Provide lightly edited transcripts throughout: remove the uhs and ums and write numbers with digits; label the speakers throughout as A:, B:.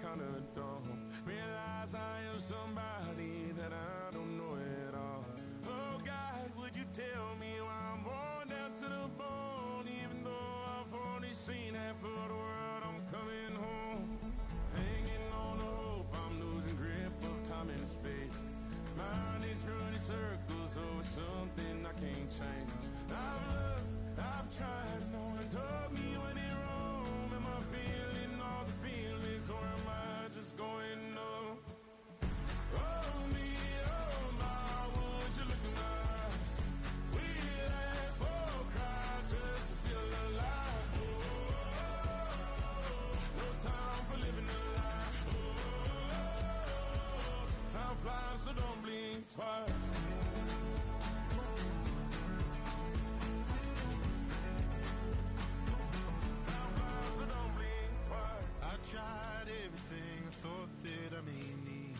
A: kinda dumb. Realize I am somebody that I don't know at all. Oh God, would you tell me why I'm born down to the bone? Even though I've only seen half of the world, I'm coming home. Hanging on to hope, I'm losing grip of time and space. Mind is running circles over something I can't change. I've looked, I've tried, no one told me when it wrong. Am I feeling all the feelings, or am I just going numb? Oh me, oh my, would you look in my eyes? We laugh or cry just to feel alive. Oh, no time for living a lie. Oh, time flies, so don't blink twice.
B: Tried everything I thought that I may need.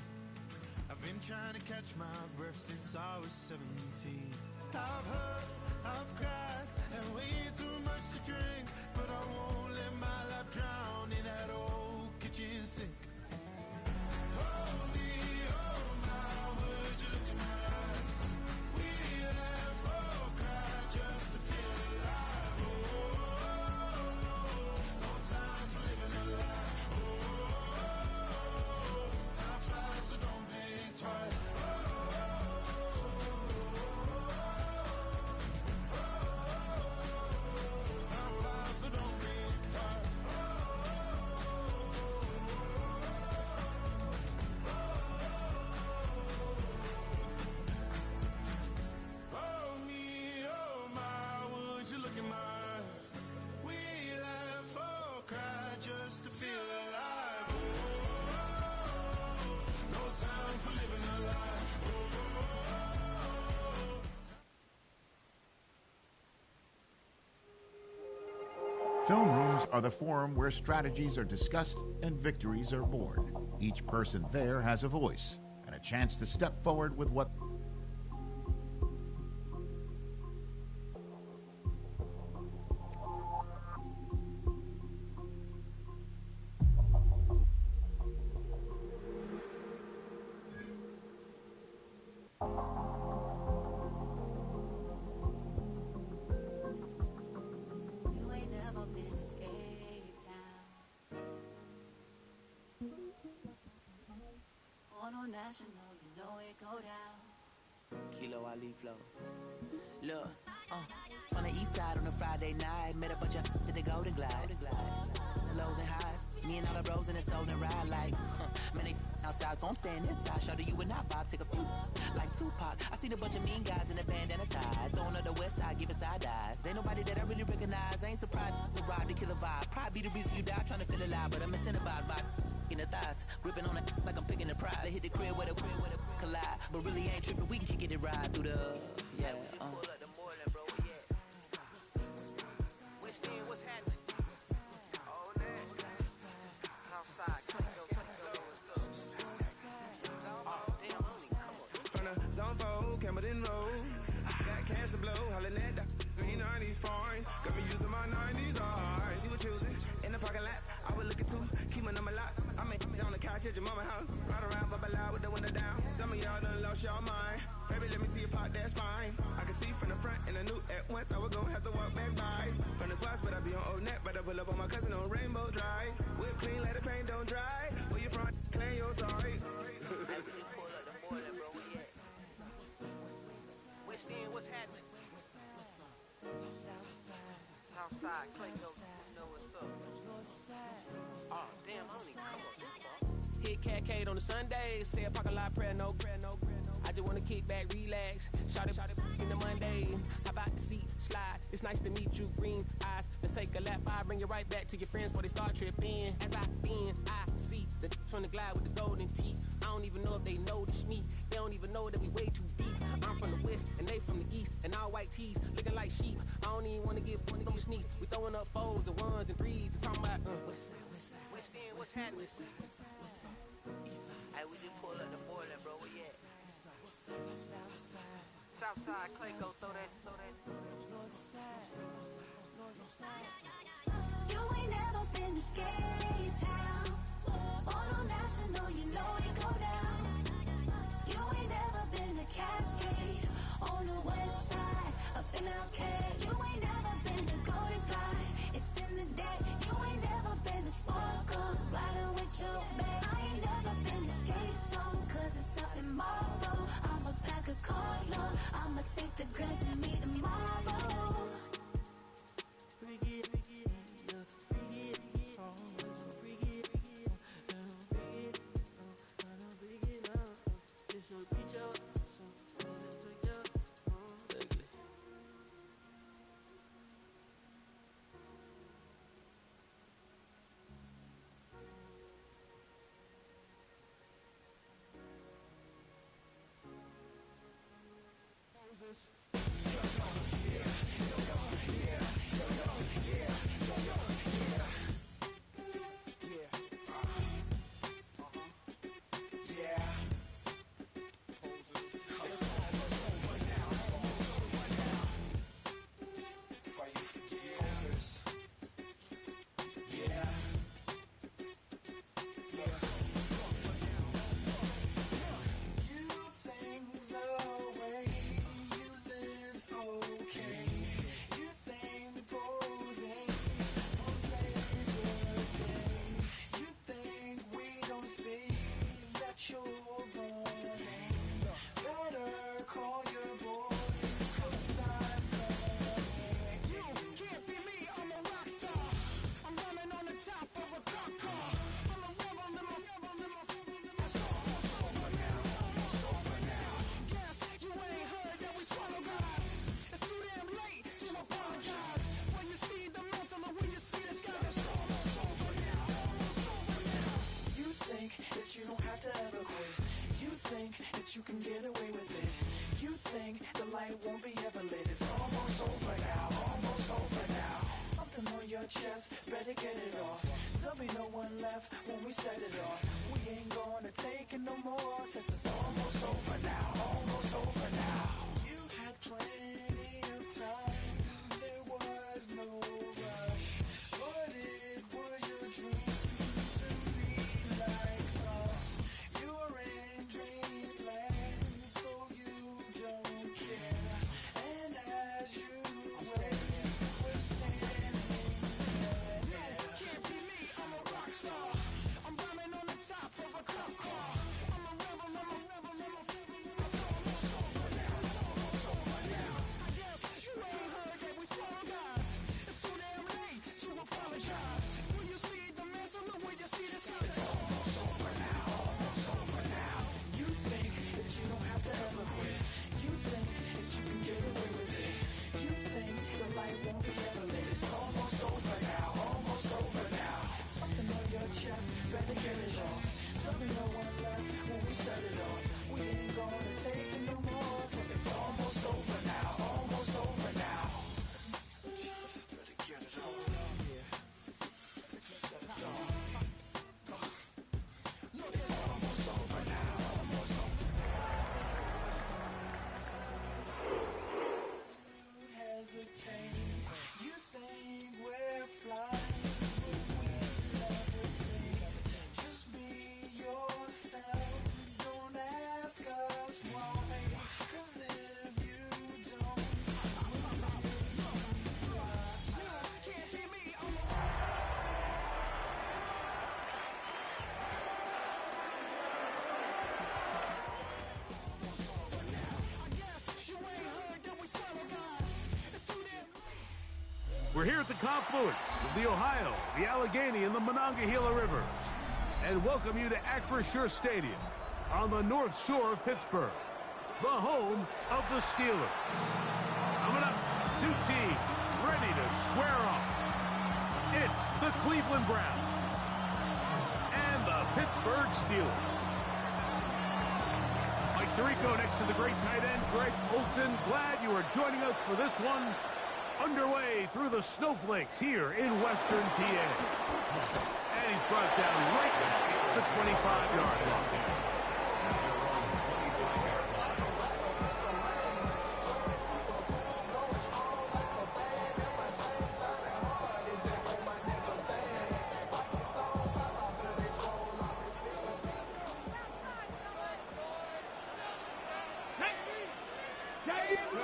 B: I've been trying to catch my breath since I was 17. I've hurt, I've cried, and way too much to drink, but I won't let my life drown in that old kitchen sink. Oh me, oh my, would you look in my eyes? We laugh or cry just to feel alive. Oh, no time for living a lie. So don't blink twice. Time flies, so don't blink twice. Oh me, oh my, would you look in my eyes? We laugh or cry just to feel alive. Time for living a lie.
C: Film rooms are the forum where strategies are discussed and victories are born. Each person there has a voice and a chance to step forward with what
D: National, you know it go down. Kilo Ali flow. Look, from the east side on a Friday night, met a bunch of to the Golden Glide. Lows and highs, me and all the bros in a stolen ride like, man, they outside, so I'm staying inside. Show you and I vibe, take a few, like Tupac. I seen a bunch of mean guys in a band and a tie, throwing up the west side, giving side eyes. Ain't nobody that I really recognize, I ain't surprised to ride the killer vibe. Probably be the reason you die, trying to feel alive, but I'm incentivized by in the thighs, gripping on it like I'm picking the prize. They hit the crib with a collide, but really ain't tripping. We can kick it and ride through the What's happening? Oh,
A: from the zone 4, Campbellton Road. Got cash to blow, hollering at the green 90s foreign. Got me using my 90s eyes. You were choosing in the parking lot. I was looking too, keep my number locked. I'm on the couch at your mama house. Ride around, bubble loud with the window down. Some of y'all done lost y'all mind. Baby, let me see you pop that spine. I can see from the front and I knew at once I was gonna have to walk back by. From the spots, but I be on Old Neck. But I pull up on my cousin on Rainbow Drive. Whip clean, let the paint don't dry. Where you from? Claim your sorry.
D: What's happening? Southside, Clayco, you know what's up. Oh, damn, I don't even come up this far. Hit Catcade on the Sundays, say a parking lot prayer, no. I just wanna kick back, relax, shout it in the Monday. How about the seat, slide, it's nice to meet you, green eyes. Let's take a lap, I bring you right back to your friends before they start tripping. As I see the from the glide with the golden teeth. I don't even know if they notice me, they don't even know that we way too deep. I'm from the west, and they from the east, and all white tees, looking like sheep. I don't even wanna get one of them sneaks. We throwing up fours and ones and threes, and talking about, what's happening? Hey, we just pull up the Portland, bro, where you at? Southside, Clayco, throw that.
E: You ain't never been to Skate Town. On a national, you know it go down. You ain't never been to Cascade. On the west side, up in LK. You ain't never been to Golden Glide. It's in the day. You ain't never been to Sparkles, gliding with your babe. I ain't never been to Skate Zone, cause it's out in Marlboro. I'ma pack a carload. I'ma take the grass and meet tomorrow.
B: You can get away with it. You think the light won't be ever lit. It's almost over now, almost over now. Something on your chest, better get it off. There'll be no one left when we set it off. We ain't gonna take it no more, since it's almost over now, almost over now. You had plenty of time, there was no rush. But it was your dream to be like us. You're in dreamland, so you don't care. And as you wait, we're standing there. No, can't be me, I'm a rock star. I'm rhyming on the top of a cop car. I'm a rebel, I'm a rebel, I'm a rebel. It's almost over now, it's almost over now. I guess you ain't heard that we swallow guys. It's too damn late to apologize. When you see the mantle, look where you see the time. It's almost over now, almost over now. You think that you don't have to ever quit. You think that you can get away with it. You think the light won't be ever lit. It's almost over now, almost over now. Something on your chest, better get it off. There'll be no one left when we set it off. We ain't gonna take it no more, since it's almost over now, almost over now. Just better get it off. Yeah, set it off. Look, it's almost over now, almost over. You hesitate. You think we're flying, but we levitate. Just be yourself. Don't ask us why. 'Cause if you don't, can't be me. I'm a I guess you ain't heard that we swallow guys. It's too damn.
F: We're here at the confluence of the Ohio, the Allegheny, and the Monongahela Rivers, and welcome you to Acrisure Stadium on the North Shore of Pittsburgh, the home of the Steelers. Coming up, two teams ready to square off. It's the Cleveland Browns and the Pittsburgh Steelers. Mike Tirico next to the great tight end, Greg Olson. Glad you are joining us for this one. Underway through the snowflakes here in Western PA. And he's brought down right at the 25-yard line.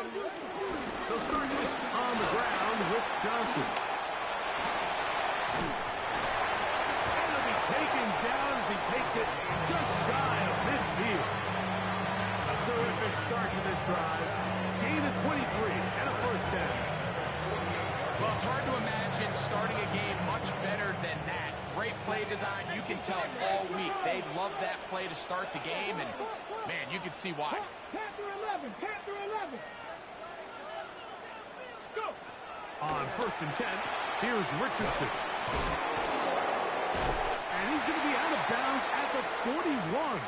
F: They'll start this on the ground with Johnson. And he'll be taken down as he takes it just shy of midfield. A terrific start to this drive. Gain of 23 and a first down.
G: Well, it's hard to imagine starting a game much better than that. Great play design. You can tell all week they love that play to start the game, and, man, you can see why.
H: Panther 11, Panther 11. Let's go.
F: On 1st and 10, here's Richardson. And he's going to be out of bounds at the 41.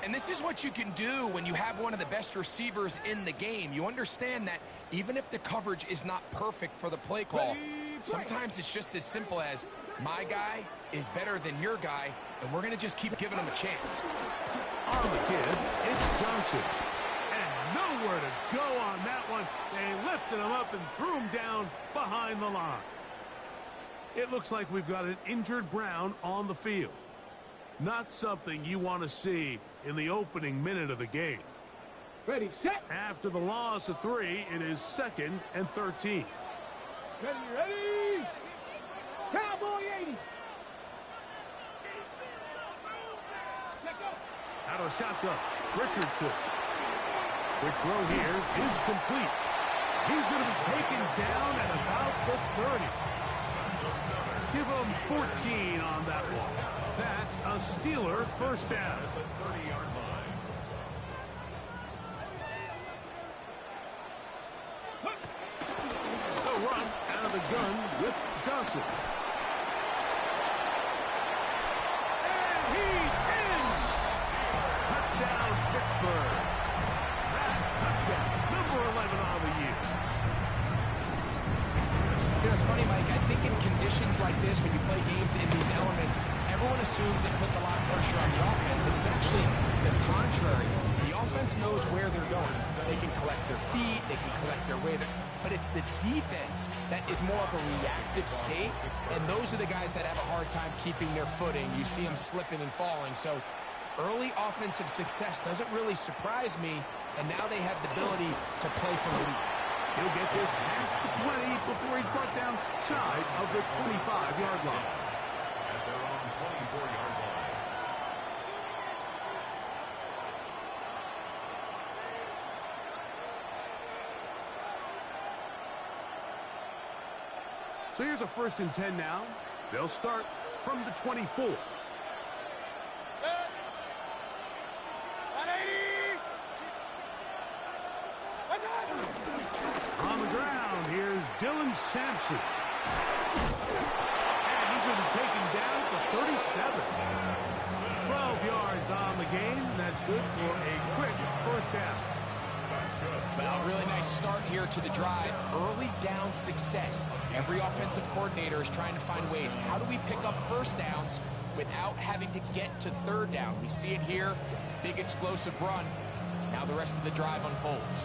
G: And this is what you can do when you have one of the best receivers in the game. You understand that even if the coverage is not perfect for the play call, sometimes it's just as simple as my guy is better than your guy, and we're going to just keep giving him a chance.
F: On the give, it's Johnson. And nowhere to go on that one. They lifted him up and threw him down behind the line. It looks like we've got an injured Brown on the field. Not something you want to see in the opening minute of the game.
H: Ready, set.
F: After the loss of 3, it is 2nd and 13.
H: Ready, ready. Cowboy 80. Let go.
F: Out of shotgun, Richardson. Quick throw here is complete. He's going to be taken down at about the 30. Give him 14 on that one. That's a Steeler first down. The run out of the gun with Johnson. And he's in! Touchdown, Pittsburgh. That touchdown, number 11 on the year.
G: You know, it's funny, Mike. I think in conditions like this, when you play games in these elements, everyone assumes it puts a lot of pressure on the offense, and it's actually the contrary. The offense knows where they're going. They can collect their feet, they can collect their way, but it's the defense that is more of a reactive state, and those are the guys that have a hard time keeping their footing. You see them slipping and falling, so early offensive success doesn't really surprise me, and now they have the ability to play from the lead.
F: He'll get this past the 20 before he's brought down shy of the 25-yard line.
A: At their own 24-yard line.
F: So here's a 1st and 10 now. They'll start from the 24.
H: 180. What's up?
F: On the ground, here's Dylan Sampson. And he's going to be taken down to 37. 12 yards on the game. That's good for a quick first down.
G: Well, really nice start here to the drive. Early down success. Every offensive coordinator is trying to find ways. How do we pick up first downs without having to get to 3rd down? We see it here. Big explosive run. Now the rest of the drive unfolds.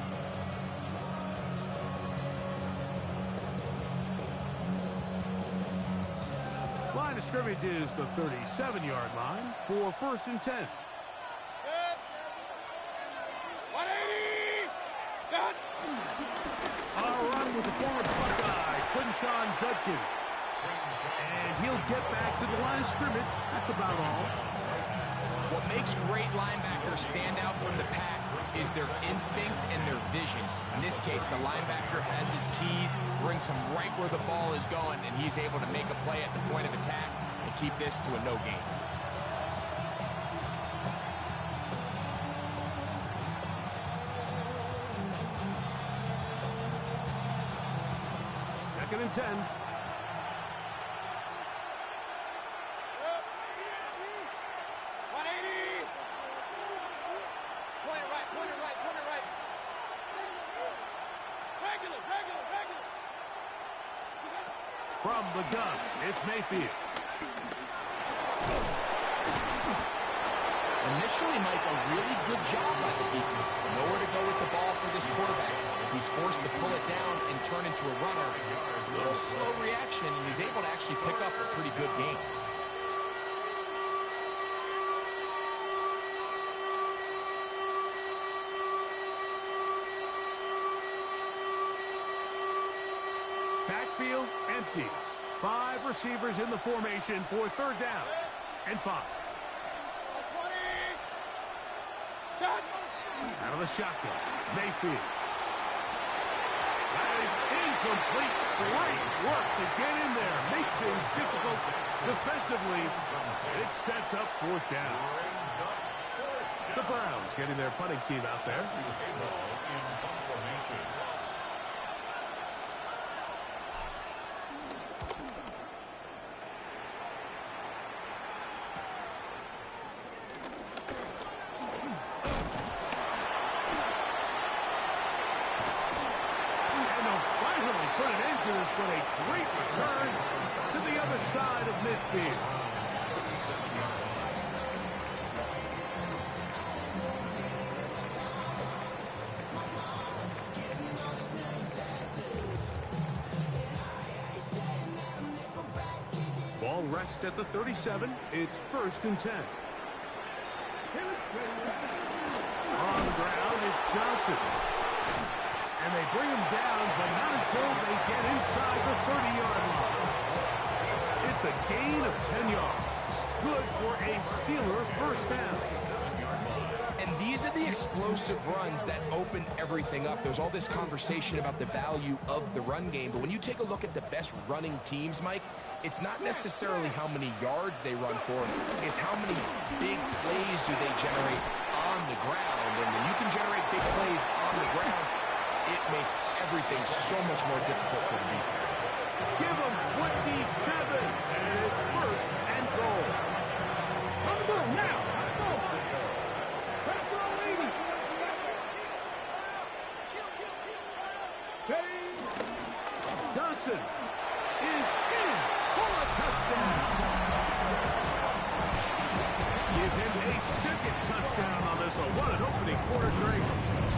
F: Line of scrimmage is the 37-yard line for 1st and 10.
H: 180. Done.
F: A run with the former Buckeye, Quinshawn Judkins. And he'll get back to the line of scrimmage. That's about all.
G: What makes great linebackers stand out from the pack is their instincts and their vision. In this case, the linebacker has his keys, brings him right where the ball is going, and he's able to make a play at the point of attack and keep this to a no gain.
F: Second and 10. From the gun, it's Mayfield.
G: Initially, Mike, a really good job by the defense. Nowhere to go with the ball for this quarterback. He's forced to pull it down and turn into a runner. A little slow reaction, and he's able to actually pick up a pretty good game.
F: backfield empties. 5 receivers in the formation for 3rd down and 5.
H: 20. Stop.
F: Out of the shotgun, Mayfield. That is incomplete. Great work to get in there. Make things difficult defensively. It sets up 4th down. The Browns getting their punting team out there. But a great return to the other side of midfield. Ball rests at the 37. It's 1st and 10. On the ground, it's Johnson. And they bring him down, but not until they get inside the 30-yard line. It's a gain of 10 yards. Good for a Steeler 1st down.
G: And these are the explosive runs that open everything up. There's all this conversation about the value of the run game, but when you take a look at the best running teams, Mike, it's not necessarily how many yards they run for, it's how many big plays do they generate on the ground. And when you can generate big plays on the ground, it makes everything so much more difficult for the defense.
F: Give them 27, and it's 1st and goal.
H: On the move now. Let's go, ladies. Steady.
F: Johnson is in for a touchdown. Give him a 2nd touchdown on this one. What an opening quarter, Greg.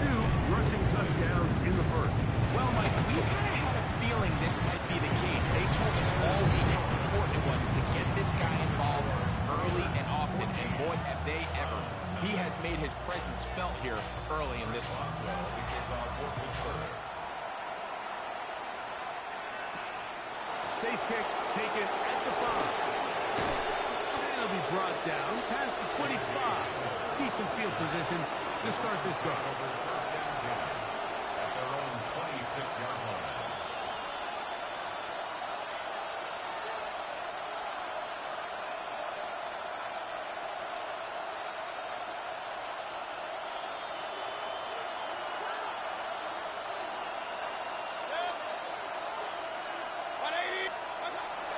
F: 2 rushing touchdowns in the 1st.
G: Well, Mike, we kind of had a feeling this might be the case. They told us all week how important it was to get this guy involved early and often, and boy, have they ever. He has made his presence felt here early in this one.
F: Safe kick taken at the 5. And he'll be brought down past the 25. Decent field position to start this drive.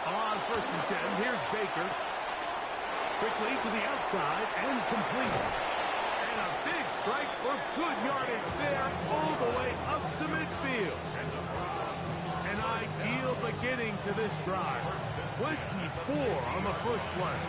F: On 1st and 10, here's Baker. Quickly to the outside and complete. And a big strike for good yardage there all the way up to midfield. An ideal beginning to this drive. 24 on the 1st play.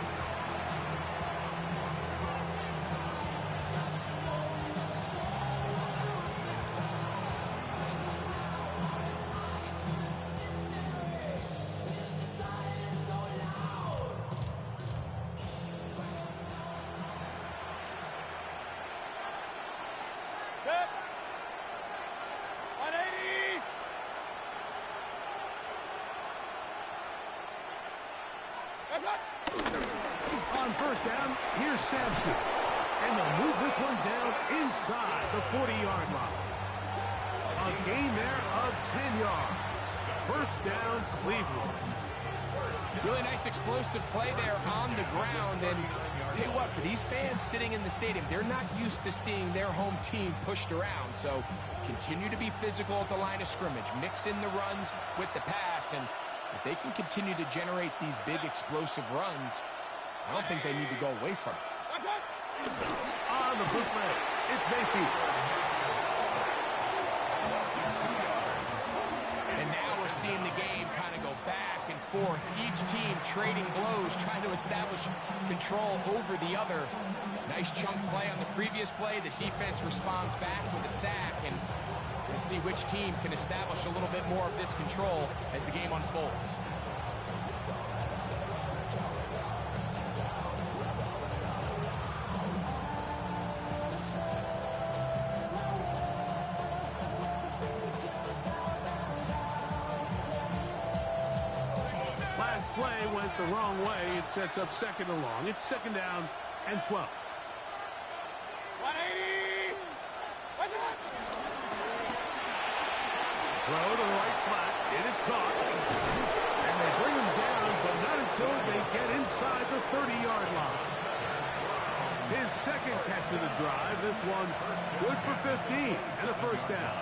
F: On 1st down, here's Sampson. And they'll move this one down inside the 40-yard line. A gain there of 10 yards. 1st down, Cleveland.
G: Really nice explosive play there on the ground. And tell you what, for these fans sitting in the stadium, they're not used to seeing their home team pushed around. So continue to be physical at the line of scrimmage. Mix in the runs with the pass. And if they can continue to generate these big explosive runs, I don't think they need to go away from it.
F: On the bootleg, it's Mayfield.
G: And now we're seeing the game kind of go back and forth. Each team trading blows, trying to establish control over the other. Nice chunk play on the previous play. The defense responds back with a sack, and we'll see which team can establish a little bit more of this control as the game unfolds.
F: play went the wrong way. It sets up second and long. It's second down and 12.
H: 180. What's it?
F: Throw to the right flat. It is caught. And they bring him down, but not until they get inside the 30-yard line. His second catch of the drive. This one good for 15 and a first down.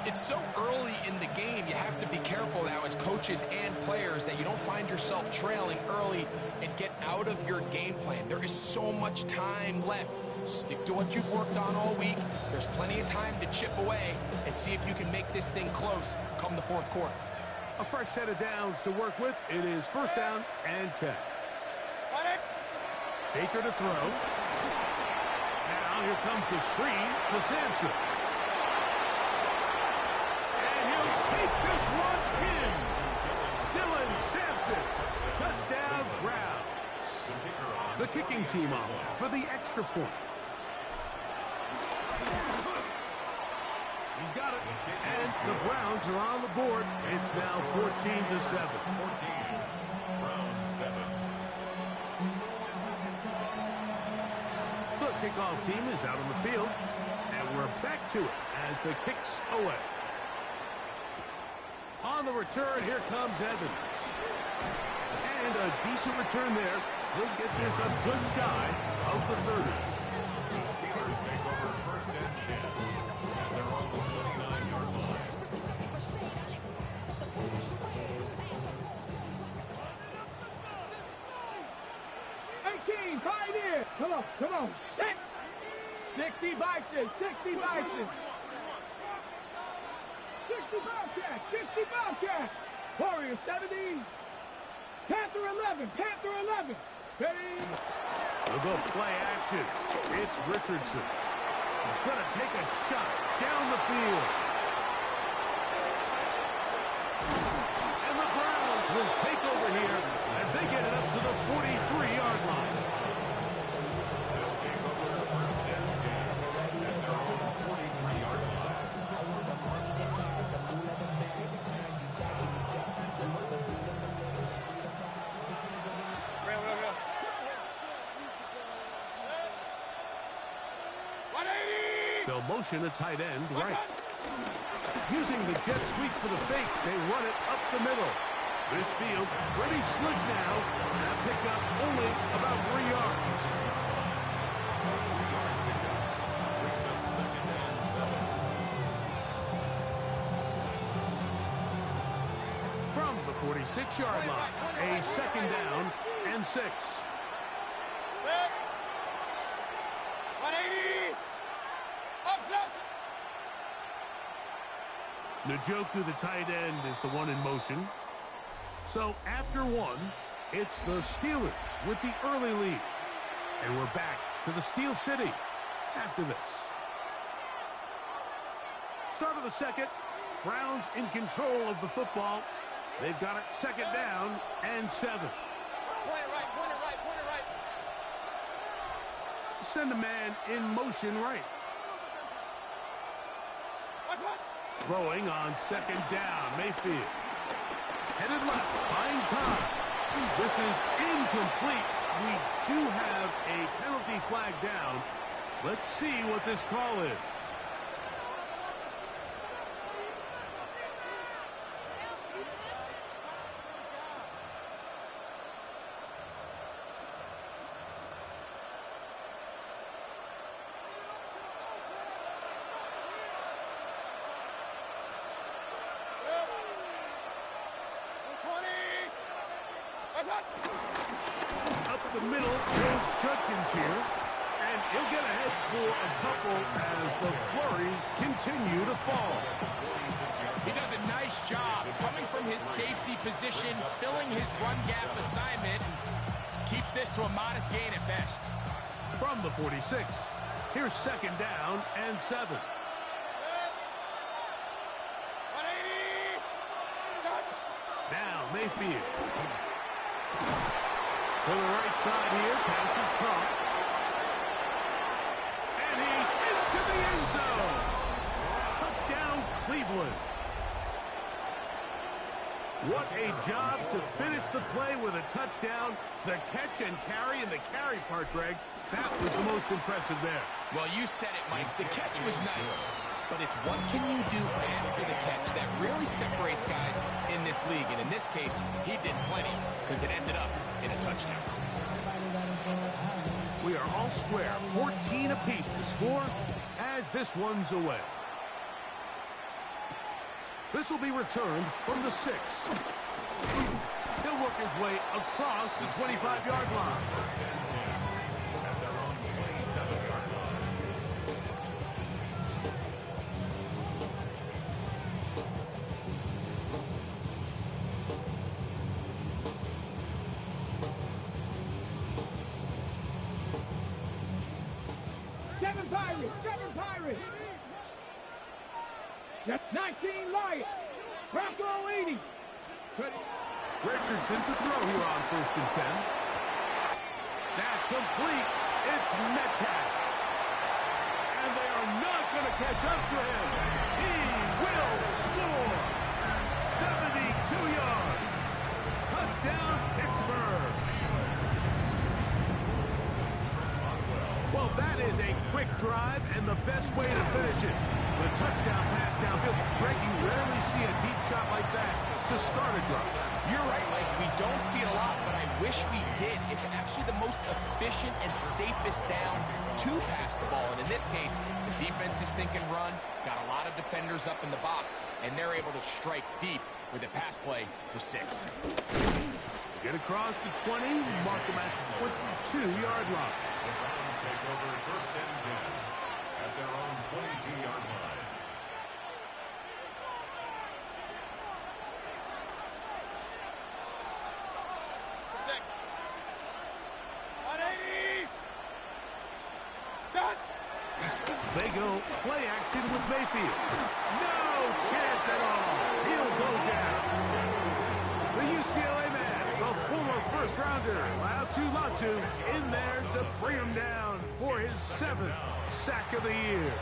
G: It's so early in the game, you have to be careful now as coaches and players that you don't find yourself trailing early and get out of your game plan. There is so much time left. Stick to what you've worked on all week. There's plenty of time to chip away and see if you can make this thing close come the fourth quarter.
F: A fresh set of downs to work with. It is first down and 10. Baker to throw. Now here comes the screen to Sampson. Take this one in. Dylan Sampson. Touchdown, Browns. The kicking team on for the extra point. He's got it. And the Browns are on the board. It's now 14-7.
A: Browns 7.
F: The kickoff team is out on the field. And we're back to it as the kicks away. On the return, here comes Evans. And a decent return there. He'll get this up just shy of the 30.
A: The Steelers take over first and 10 at their own 29-yard line.
H: 18, Pioneer. Come on. 60 Bison, 60 Bison. 60 Bobcat. Warrior 70. Panther 11. Ready.
F: We'll go play action. It's Richardson. He's going to take a shot down the field. And the Browns will take over here as they get it up to the 43-yard line.
A: They'll take over first and 10 at their own 43-yard line.
F: They'll motion a tight end right. Using the jet sweep for the fake, they run it up the middle. This field pretty slick now. That pickup only about 3 yards.
A: Brings up second and 7.
F: From the 46-yard line, a second down and 6.
H: 180. Up close.
F: Njoku, the tight end, is the one in motion. So after one, it's the Steelers with the early lead. And we're back to the Steel City after this. Start of the second. Browns in control of the football. They've got it second down and 7.
H: Point it right.
F: Send a man in motion right. Throwing on second down. Mayfield. Headed left. Buying time. This is incomplete. We do have a penalty flag down. Let's see what this call is. Up the middle goes Judkins here. And he'll get ahead for a couple as the flurries continue to fall.
G: He does a nice job coming from his safety position, filling his run gap assignment, and keeps this to a modest gain at best.
F: From the 46, here's second down and 7.
H: 180.
F: Now Mayfield. To the right side here, pass is caught. And he's into the end zone. Touchdown, Cleveland. What What a job to finish the play with a touchdown. The catch and carry, and the carry part, Greg, that was the most impressive there.
G: Well, you said it, Mike. The catch was nice, but it's what can you do after the catch that really separates guys in this league. And in this case, he did plenty because it ended up in a touchdown.
F: We are all square, 14 apiece the score as this one's away. This will be returned from the 6. He'll work his way across the 25-yard line.
A: At their own 27-yard line.
H: Seven Pirates. That's 19 Lions. Bronco 80.
F: Richardson to throw here on 1st and 10. That's complete. It's Metcalf. And they are not going to catch up to him. He will score. 72 yards. Touchdown, Pittsburgh. Well, that is a quick drive and the best way to finish it. The touchdown pass downfield. Greg, you rarely see a deep shot like that to start a drive.
G: You're right, Mike. We don't see it a lot, but I wish we did. It's actually the most efficient and safest down to pass the ball. And in this case, the defense is thinking run, got a lot of defenders up in the box, and they're able to strike deep with a pass play for 6.
F: Get across the 20, mark them at the 22-yard line.
A: The Browns take over 1st and 10 at their own 22-yard line.
F: They go play action with Mayfield. No chance at all. He'll go down. The UCLA man, the former first-rounder, Latu, in there to bring him down for his 7th sack of the year.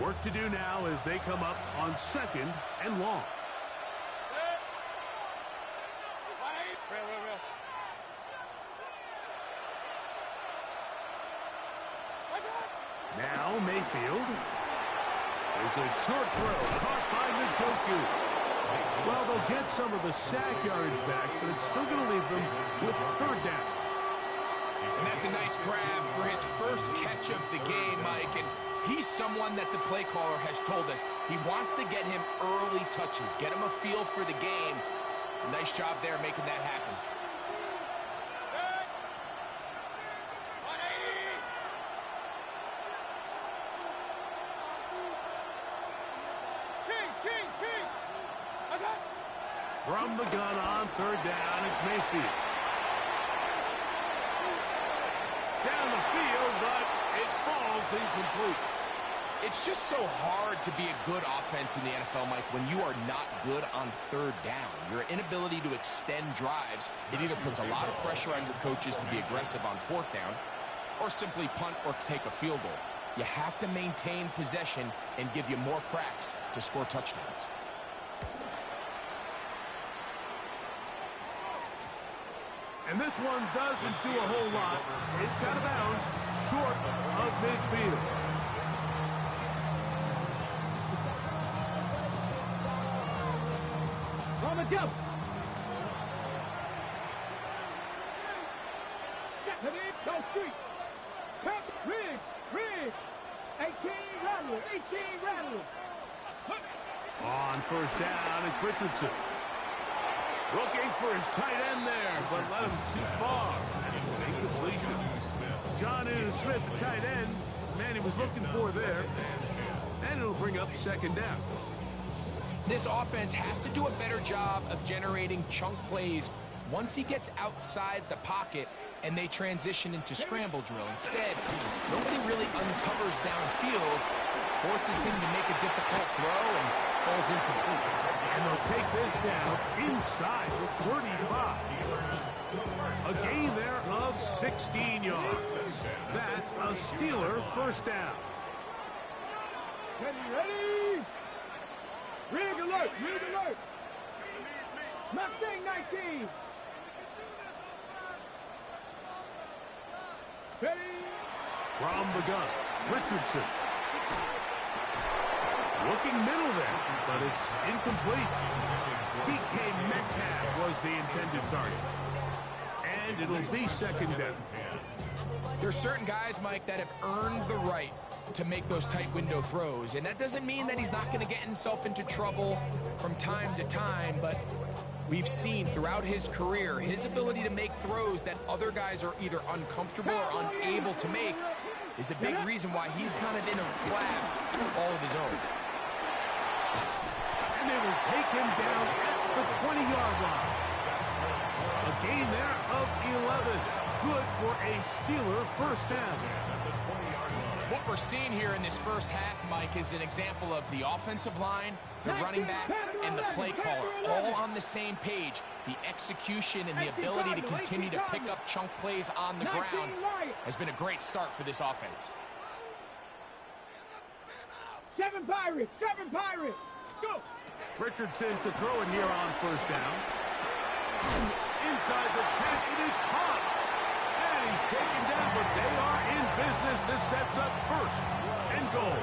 F: Work to do now as they come up on 2nd and long. Now Mayfield. There's a short throw caught by Njoku. Well, they'll get some of the sack yardage back, but it's still going to leave them with 3rd down.
G: And that's a nice grab for his first catch of the game, Mike. And he's someone that the play caller has told us he wants to get him early touches, get him a feel for the game. Nice job there making that happen.
F: From the gun on 3rd down, it's Mayfield. Down the field, but it falls incomplete.
G: It's just so hard to be a good offense in the NFL, Mike, when you are not good on 3rd down. Your inability to extend drives, it either puts a lot of pressure on your coaches to be aggressive on 4th down or simply punt or take a field goal. You have to maintain possession and give you more cracks to score touchdowns.
F: And this one doesn't do a whole lot. It's out of bounds, short of midfield.
H: On the jump. Go street. Cut. Riggs. 18 Rattler.
F: On 1st down, it's Richardson. Looking for his tight end there, but let him too far. And it's an incompletion. Jonnu Smith, the tight end, man he was looking for there. And it'll bring up 2nd down.
G: This offense has to do a better job of generating chunk plays once he gets outside the pocket and they transition into scramble drill. Instead, nobody really uncovers downfield, forces him to make a difficult throw, and falls incomplete.
F: And they'll take this down inside the 35. A gain there of 16 yards. That's a Steeler first down.
H: Ready? Rig alert! Rig alert! Mustang 19! Ready?
F: From the gun, Richardson. Looking middle there, but it's incomplete. DK Metcalf was the intended target. And it'll be second down.
G: There's certain guys, Mike, that have earned the right to make those tight window throws. And that doesn't mean that he's not going to get himself into trouble from time to time, but we've seen throughout his career his ability to make throws that other guys are either uncomfortable or unable to make is a big reason why he's kind of in a class all of his own.
F: And they will take him down at the 20-yard line. A gain there of 11. Good for a Steeler first down.
G: What we're seeing here in this first half, Mike, is an example of the offensive line, the running back, and the play caller all on the same page. The execution and the ability to continue to pick up chunk plays on the ground has been a great start for this offense.
H: 7 Pirates! 7 Pirates! Go!
F: Richardson to throw it here on first down. Inside the 10, it is caught. And he's taken down, but they are in business. This sets up first and goal.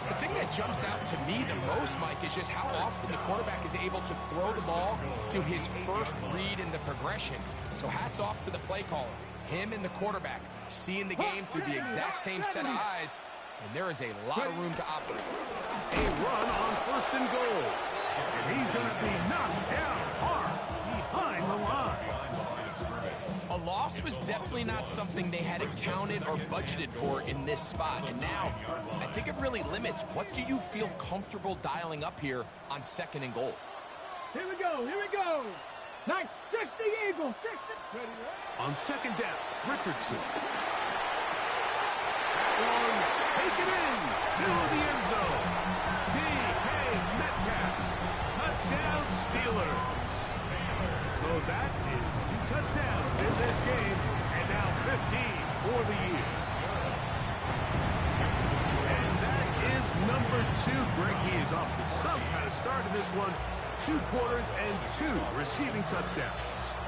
G: The thing that jumps out to me the most, Mike, is just how often the quarterback is able to throw the ball to his first read in the progression. So hats off to the play caller. Him and the quarterback seeing the game through the exact same set of eyes, and there is a lot of room to operate.
F: A run on first and goal. And he's going to be knocked down hard behind the line.
G: A loss was definitely not something they had accounted or budgeted for in this spot. And now, I think it really limits what do you feel comfortable dialing up here on second and goal.
H: Here we go! Here we go! Nice! 60 Eagles! 60! Ready, right?
F: On second down, Richardson. One, take it in, middle of the end zone. DK Metcalf, touchdown Steelers. So that is 2 touchdowns in this game, and now 15 for the year. And that is number 2. Greg, he is off to some kind of start in this one. 2 quarters and 2 receiving touchdowns.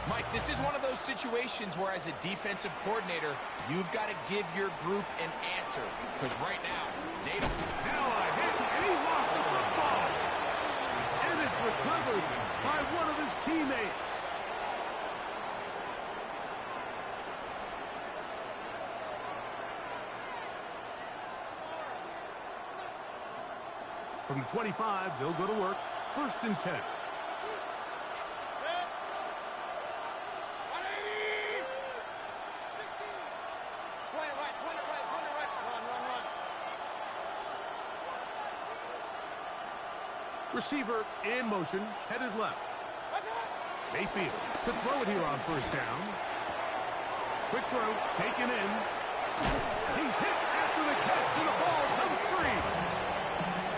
G: Mike, this is one of those situations where as a defensive coordinator, you've got to give your group an answer. Because right now, they don't.
F: Now a hit, and he lost the football. And it's recovered by one of his teammates. From the 25, they'll go to work. First and 10. Receiver in motion, headed left. Mayfield to throw it here on first down. Quick throw, taken in. He's hit after the catch, and the ball comes free.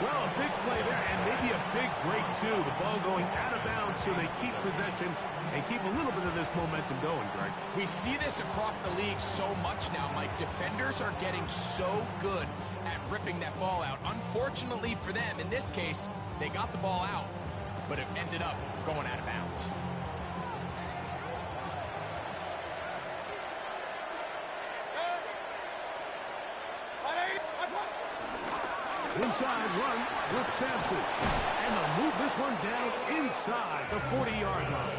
F: Well, a big play there, and maybe a big break, too. The ball going out of bounds, so they keep possession and keep a little bit of this momentum going, Greg.
G: We see this across the league so much now, Mike. Defenders are getting so good at ripping that ball out. Unfortunately for them, in this case, they got the ball out, but it ended up going out of bounds.
F: Inside run with Sampson. And they'll move this one down inside the 40-yard line.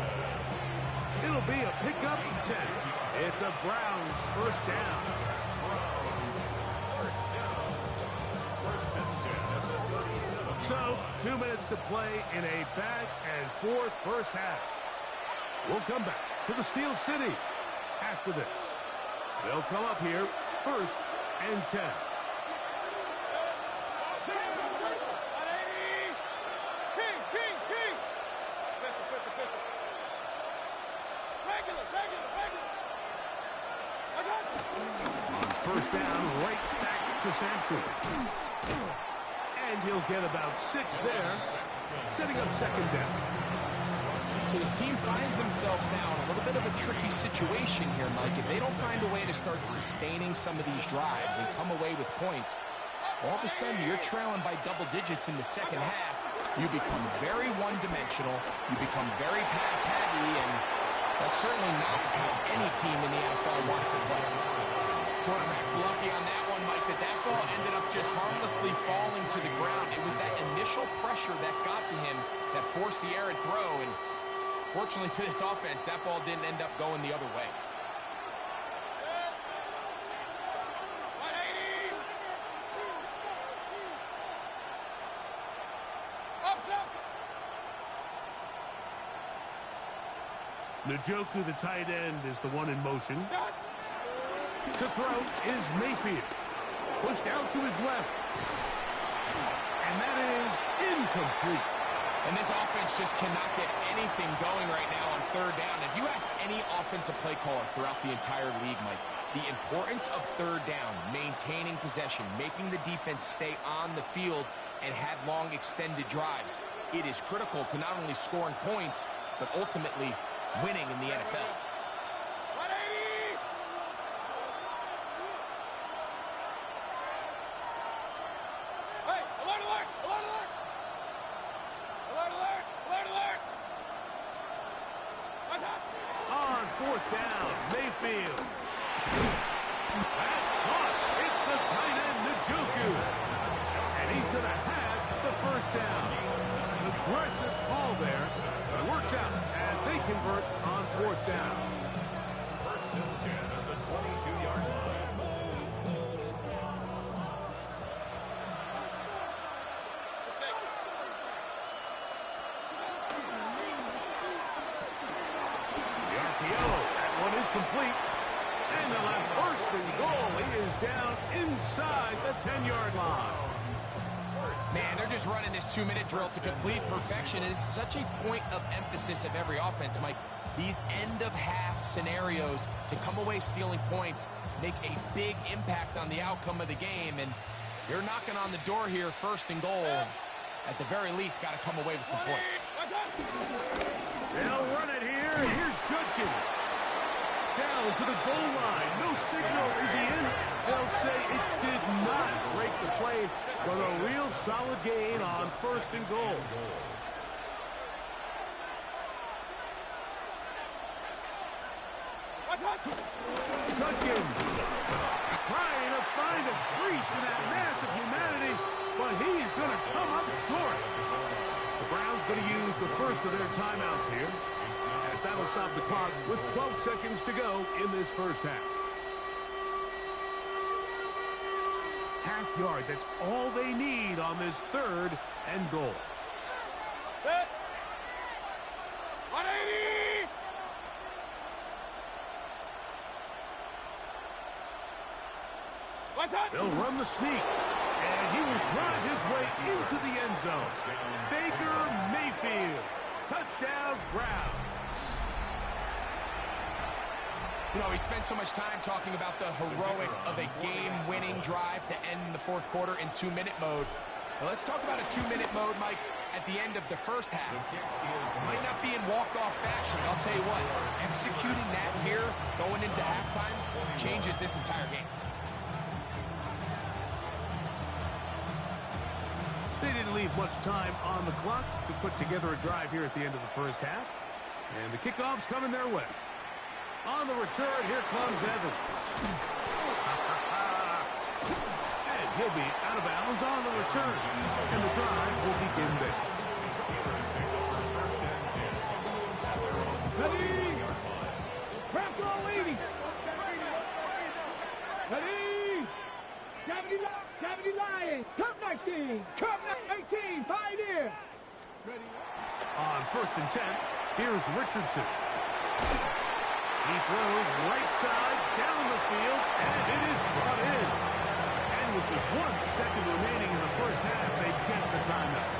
F: It'll be a pickup of 10. It's a Browns first down. So, 2 minutes to play in a back-and-forth first half. We'll come back to the Steel City after this. They'll come up here first and 10. On first down, right back to Sampson. And he'll get about 6 there, setting up second down.
G: So his team finds themselves now in a little bit of a tricky situation here, Mike. If they don't find a way to start sustaining some of these drives and come away with points, all of a sudden you're trailing by double digits in the second half. You become very one-dimensional. You become very pass-heavy, and that's certainly not how any team in the NFL wants to play. Quarterback's lucky on that one, Mike, that ball ended up just harmlessly falling to the ground. It was that initial pressure that got to him that forced the errant throw, and fortunately for this offense, that ball didn't end up going the other way.
F: Njoku, the tight end, is the one in motion. To throw is Mayfield. Pushed out to his left. And that is incomplete.
G: And this offense just cannot get anything going right now on third down. If you ask any offensive play caller throughout the entire league, Mike, the importance of third down, maintaining possession, making the defense stay on the field and have long extended drives, it is critical to not only scoring points, but ultimately winning in the NFL.
F: On fourth down, Mayfield. That's caught. It's the tight end, Njoku. And he's going to have the first down. Aggressive call there. It works out as they convert on fourth down.
I: First and 10 at the 22-yard line.
F: The RPO, that one is complete. And they'll have first and goal. He is down inside the 10-yard line.
G: Man, they're just running this 2-minute drill to complete perfection. It's such a point of emphasis of every offense, Mike. These end-of-half scenarios to come away stealing points make a big impact on the outcome of the game. And you're knocking on the door here, first and goal. At the very least, got to come away with some points.
F: They'll run it here. Here's Judkins. Down to the goal line. No signal. Is he in? They'll say it did not break the play, but a real solid gain on first and goal. Judkins trying to find a crease in that mass of humanity, but he's going to come up short. The Browns going to use the first of their timeouts here, as that'll stop the clock with 12 seconds to go in this first half. Half yard, that's all they need on this third and goal.
H: 180!
F: They'll run the sneak, and he will drive his way into the end zone. Baker Mayfield, touchdown Browns.
G: You know, we spent so much time talking about the heroics of a game-winning drive to end the fourth quarter in 2-minute mode. Well, let's talk about a 2-minute mode, Mike, at the end of the first half. It might not be in walk-off fashion, but I'll tell you what, executing that here, going into halftime, changes this entire game.
F: They didn't leave much time on the clock to put together a drive here at the end of the first half. And the kickoff's coming their way. On the return, here comes Evans. And he'll be out of bounds on the return. And the drive will begin there.
H: Ready? Press all 80. Ready? 70 Lions. Cup 19. Cup 18. Pioneer. Ready?
F: On first and 10, here's Richardson. He throws right side down the field, and it is brought in. And with just 1 second remaining in the first half, they get the timeout.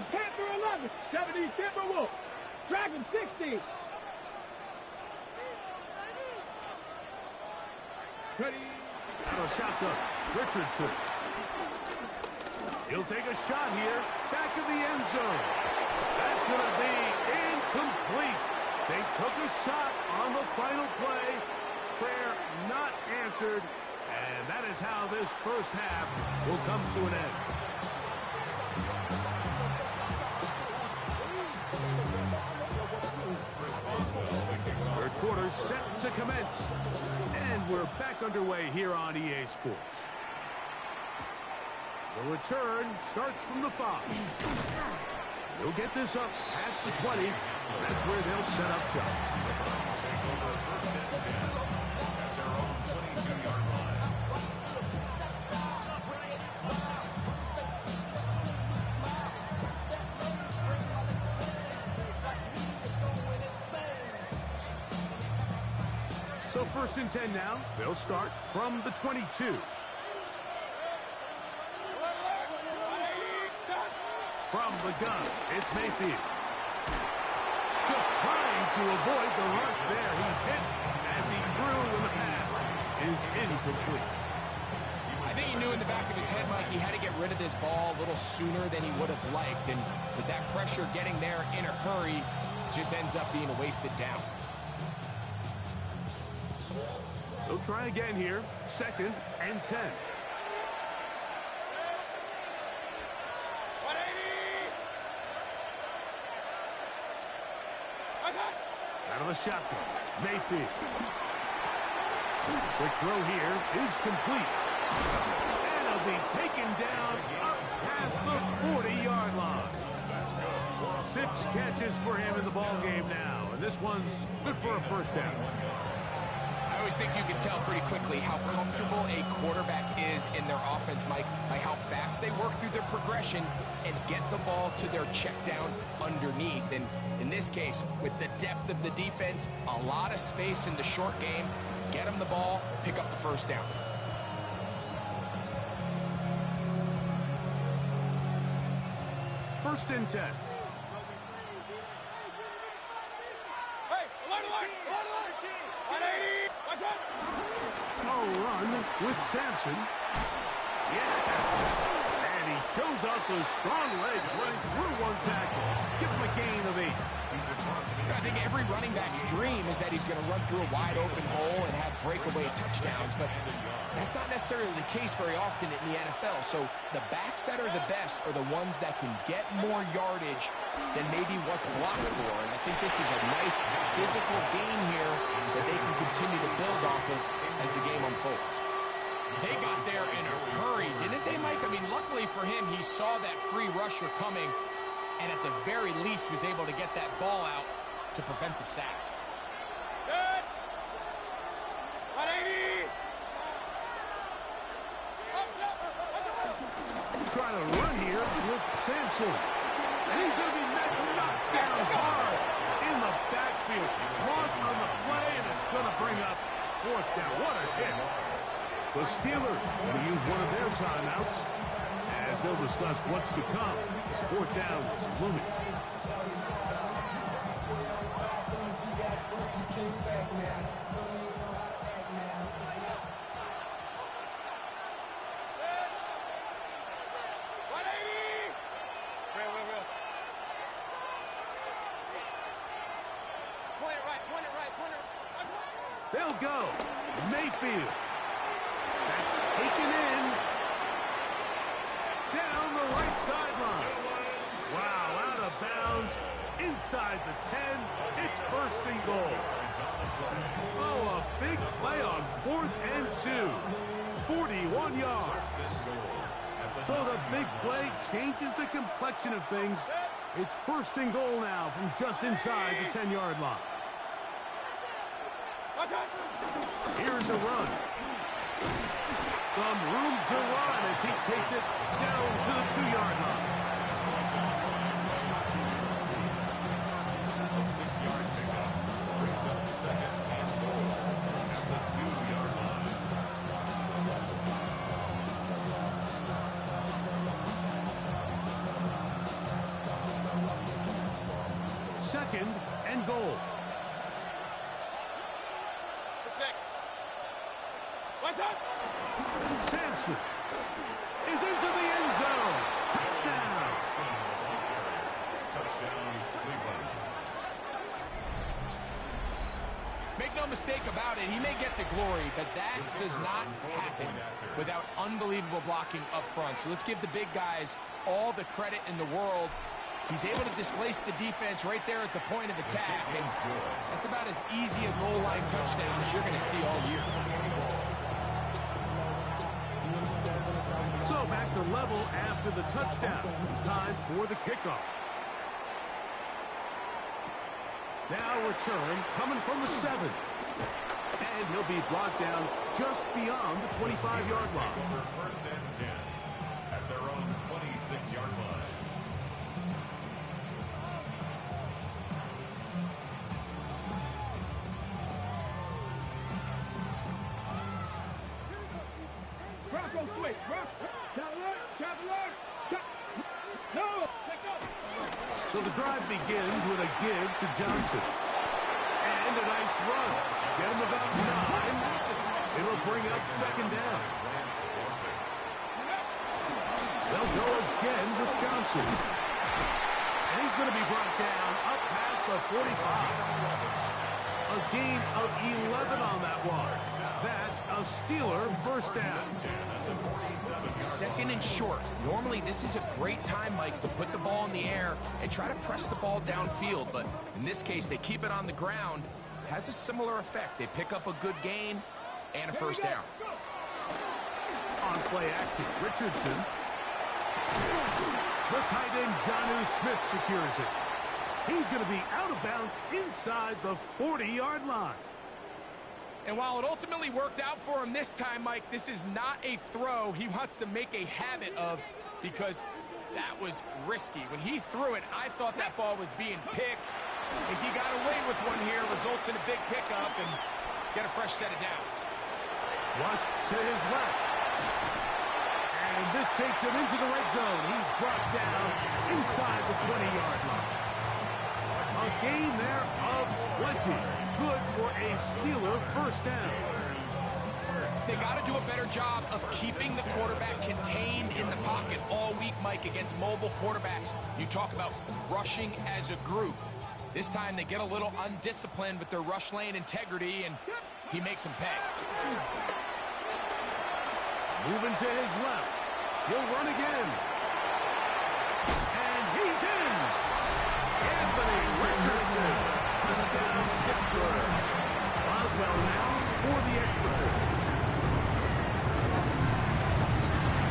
H: Panther 11. 70 Timberwolves. Dragon 60.
F: Out of shotgun, Richardson. He'll take a shot here, back of the end zone. That's going to be incomplete. They took a shot on the final play. Prayer not answered, and that is how this first half will come to an end. Third quarter set to commence, and we're back underway here on EA Sports. The return starts from the 5. They'll get this up past the 20. That's where they'll set up shop.
I: Take over first and 10 at their own 22-yard line.
F: So first and 10 now. They'll start from the 22. From the gun, it's Mayfield. Just trying to avoid the rush there. He's hit as he threw, and the pass is incomplete.
G: I think he knew in the back of his head, Mike, he had to get rid of this ball a little sooner than he would have liked. And with that pressure getting there in a hurry, it just ends up being a wasted down.
F: They'll try again here. Second and 10. Out of the shotgun, Mayfield. Quick throw here is complete. And it'll be taken down up past the 40-yard line. 6 catches for him in the ballgame now. And this one's good for a first down.
G: I always think you can tell pretty quickly how comfortable a quarterback is in their offense, Mike, by how fast they work through their progression and get the ball to their check down underneath. And in this case, with the depth of the defense, a lot of space in the short game, get them the ball, pick up the first down.
F: First and 10. Run with Sampson. Yeah. And he shows off those strong legs running through one tackle. Give him a gain of 8.
G: I think every running back's dream is that he's going to run through a wide open hole and have breakaway touchdowns, but that's not necessarily the case very often in the NFL. So the backs that are the best are the ones that can get more yardage than maybe what's blocked for. And I think this is a nice physical gain here that they can continue to build off of as the game unfolds. They got there in a hurry, didn't they, Mike? I mean, luckily for him, he saw that free rusher coming and at the very least was able to get that ball out to prevent the sack.
H: Good. 180.
F: Trying to run here with Sampson. And he's going to be knocked down hard in the backfield. Lost on the play, and it's going to bring up fourth down. What a hit. The Steelers going to use one of their timeouts as they'll discuss what's to come. This fourth down is looming. They'll go. Mayfield. That's taken in. Down the right sideline. Wow, out of bounds. Inside the 10. It's first and goal. Oh, a big play on 4th and 2. 41 yards. So the big play changes the complexion of things. It's first and goal now from just inside the 10-yard line. Here's a run. Some room to run as he takes it down to the 2-yard line.
I: A 6-yard pickup brings up second and goal at the 2-yard line.
F: Second and goal.
H: What's
F: Johnson is into the end zone. Touchdown.
I: Touchdown, Cleveland.
G: Make no mistake about it, he may get the glory, but that does not happen without unbelievable blocking up front. So let's give the big guys all the credit in the world. He's able to displace the defense right there at the point of attack, and that's about as easy a goal line touchdown as you're going to see all year.
F: So back to level after the touchdown. Time for the kickoff. Now return coming from the 7. And he'll be brought down just beyond the 25-yard line.
I: First and 10 at their own 26-yard line.
H: Bronco switch. No.
F: So the drive begins with a give to Johnson. And a nice run. Get him about 9. It'll bring up second down. They'll go again with Johnson. And he's going to be brought down up past the 45. A gain of 11 on that one. That's a Steeler first down.
G: Second and short. Normally, this is a great time, Mike, to put the ball in the air and try to press the ball downfield. But in this case, they keep it on the ground. Has a similar effect. They pick up a good gain and a first down.
F: On play action, Richardson. The tight end, Jonnu Smith, secures it. He's going to be out of bounds inside the 40-yard line.
G: And while it ultimately worked out for him this time, Mike, this is not a throw he wants to make a habit of, because that was risky. When he threw it, I thought that ball was being picked. I think he got away with one here, results in a big pickup and get a fresh set of downs.
F: Flushed to his left. And this takes him into the red zone. He's brought down inside the 20-yard line. A gain there of 20. Good for a Steeler first down.
G: They got to do a better job of keeping the quarterback contained in the pocket all week, Mike, against mobile quarterbacks. You talk about rushing as a group. This time they get a little undisciplined with their rush lane integrity, and he makes them pay.
F: Moving to his left. He'll run again. And he's in. Anthony Richardson. Touchdown, Pittsburgh. Boswell now for the extra point.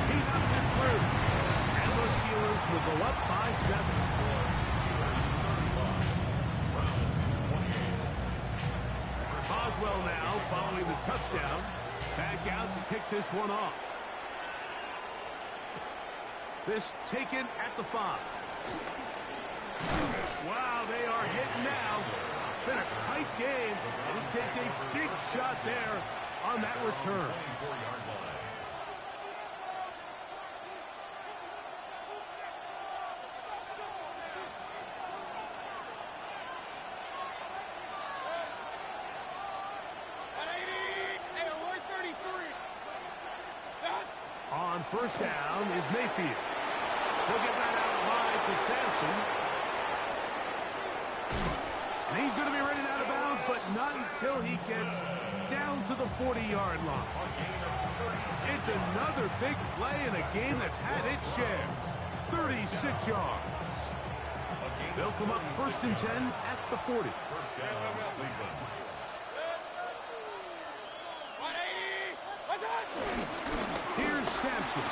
F: He knocks it through. And the Steelers will go up by 7. Boswell now following the touchdown. Back out to kick this one off. This taken at the 5. Wow, they are hitting now. Been a tight game, and he takes a big shot there on that return. On first down is Mayfield. He'll get that out wide to Sampson. And he's going to be running out of bounds, but not until he gets down to the 40-yard line. It's another big play in a game that's had its share. 36 yards. They'll come up first and 10 at the 40.
I: First down, Cleveland.
F: Here's Sampson.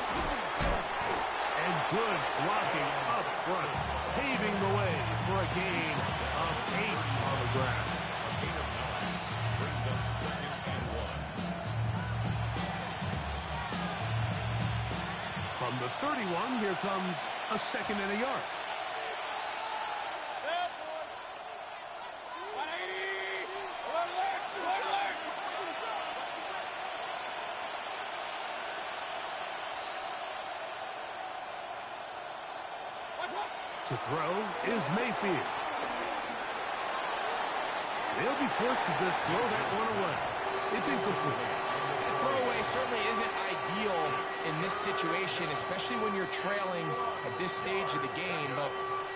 F: And good blocking up front, paving the way for a gain of 8 on the ground.
I: A gain of 9 brings up second and 1.
F: From the 31, here comes a second and a yard. To throw is Mayfield. They'll be forced to just throw that one away. It's incomplete.
G: Throwaway play certainly isn't ideal in this situation, especially when you're trailing at this stage of the game, but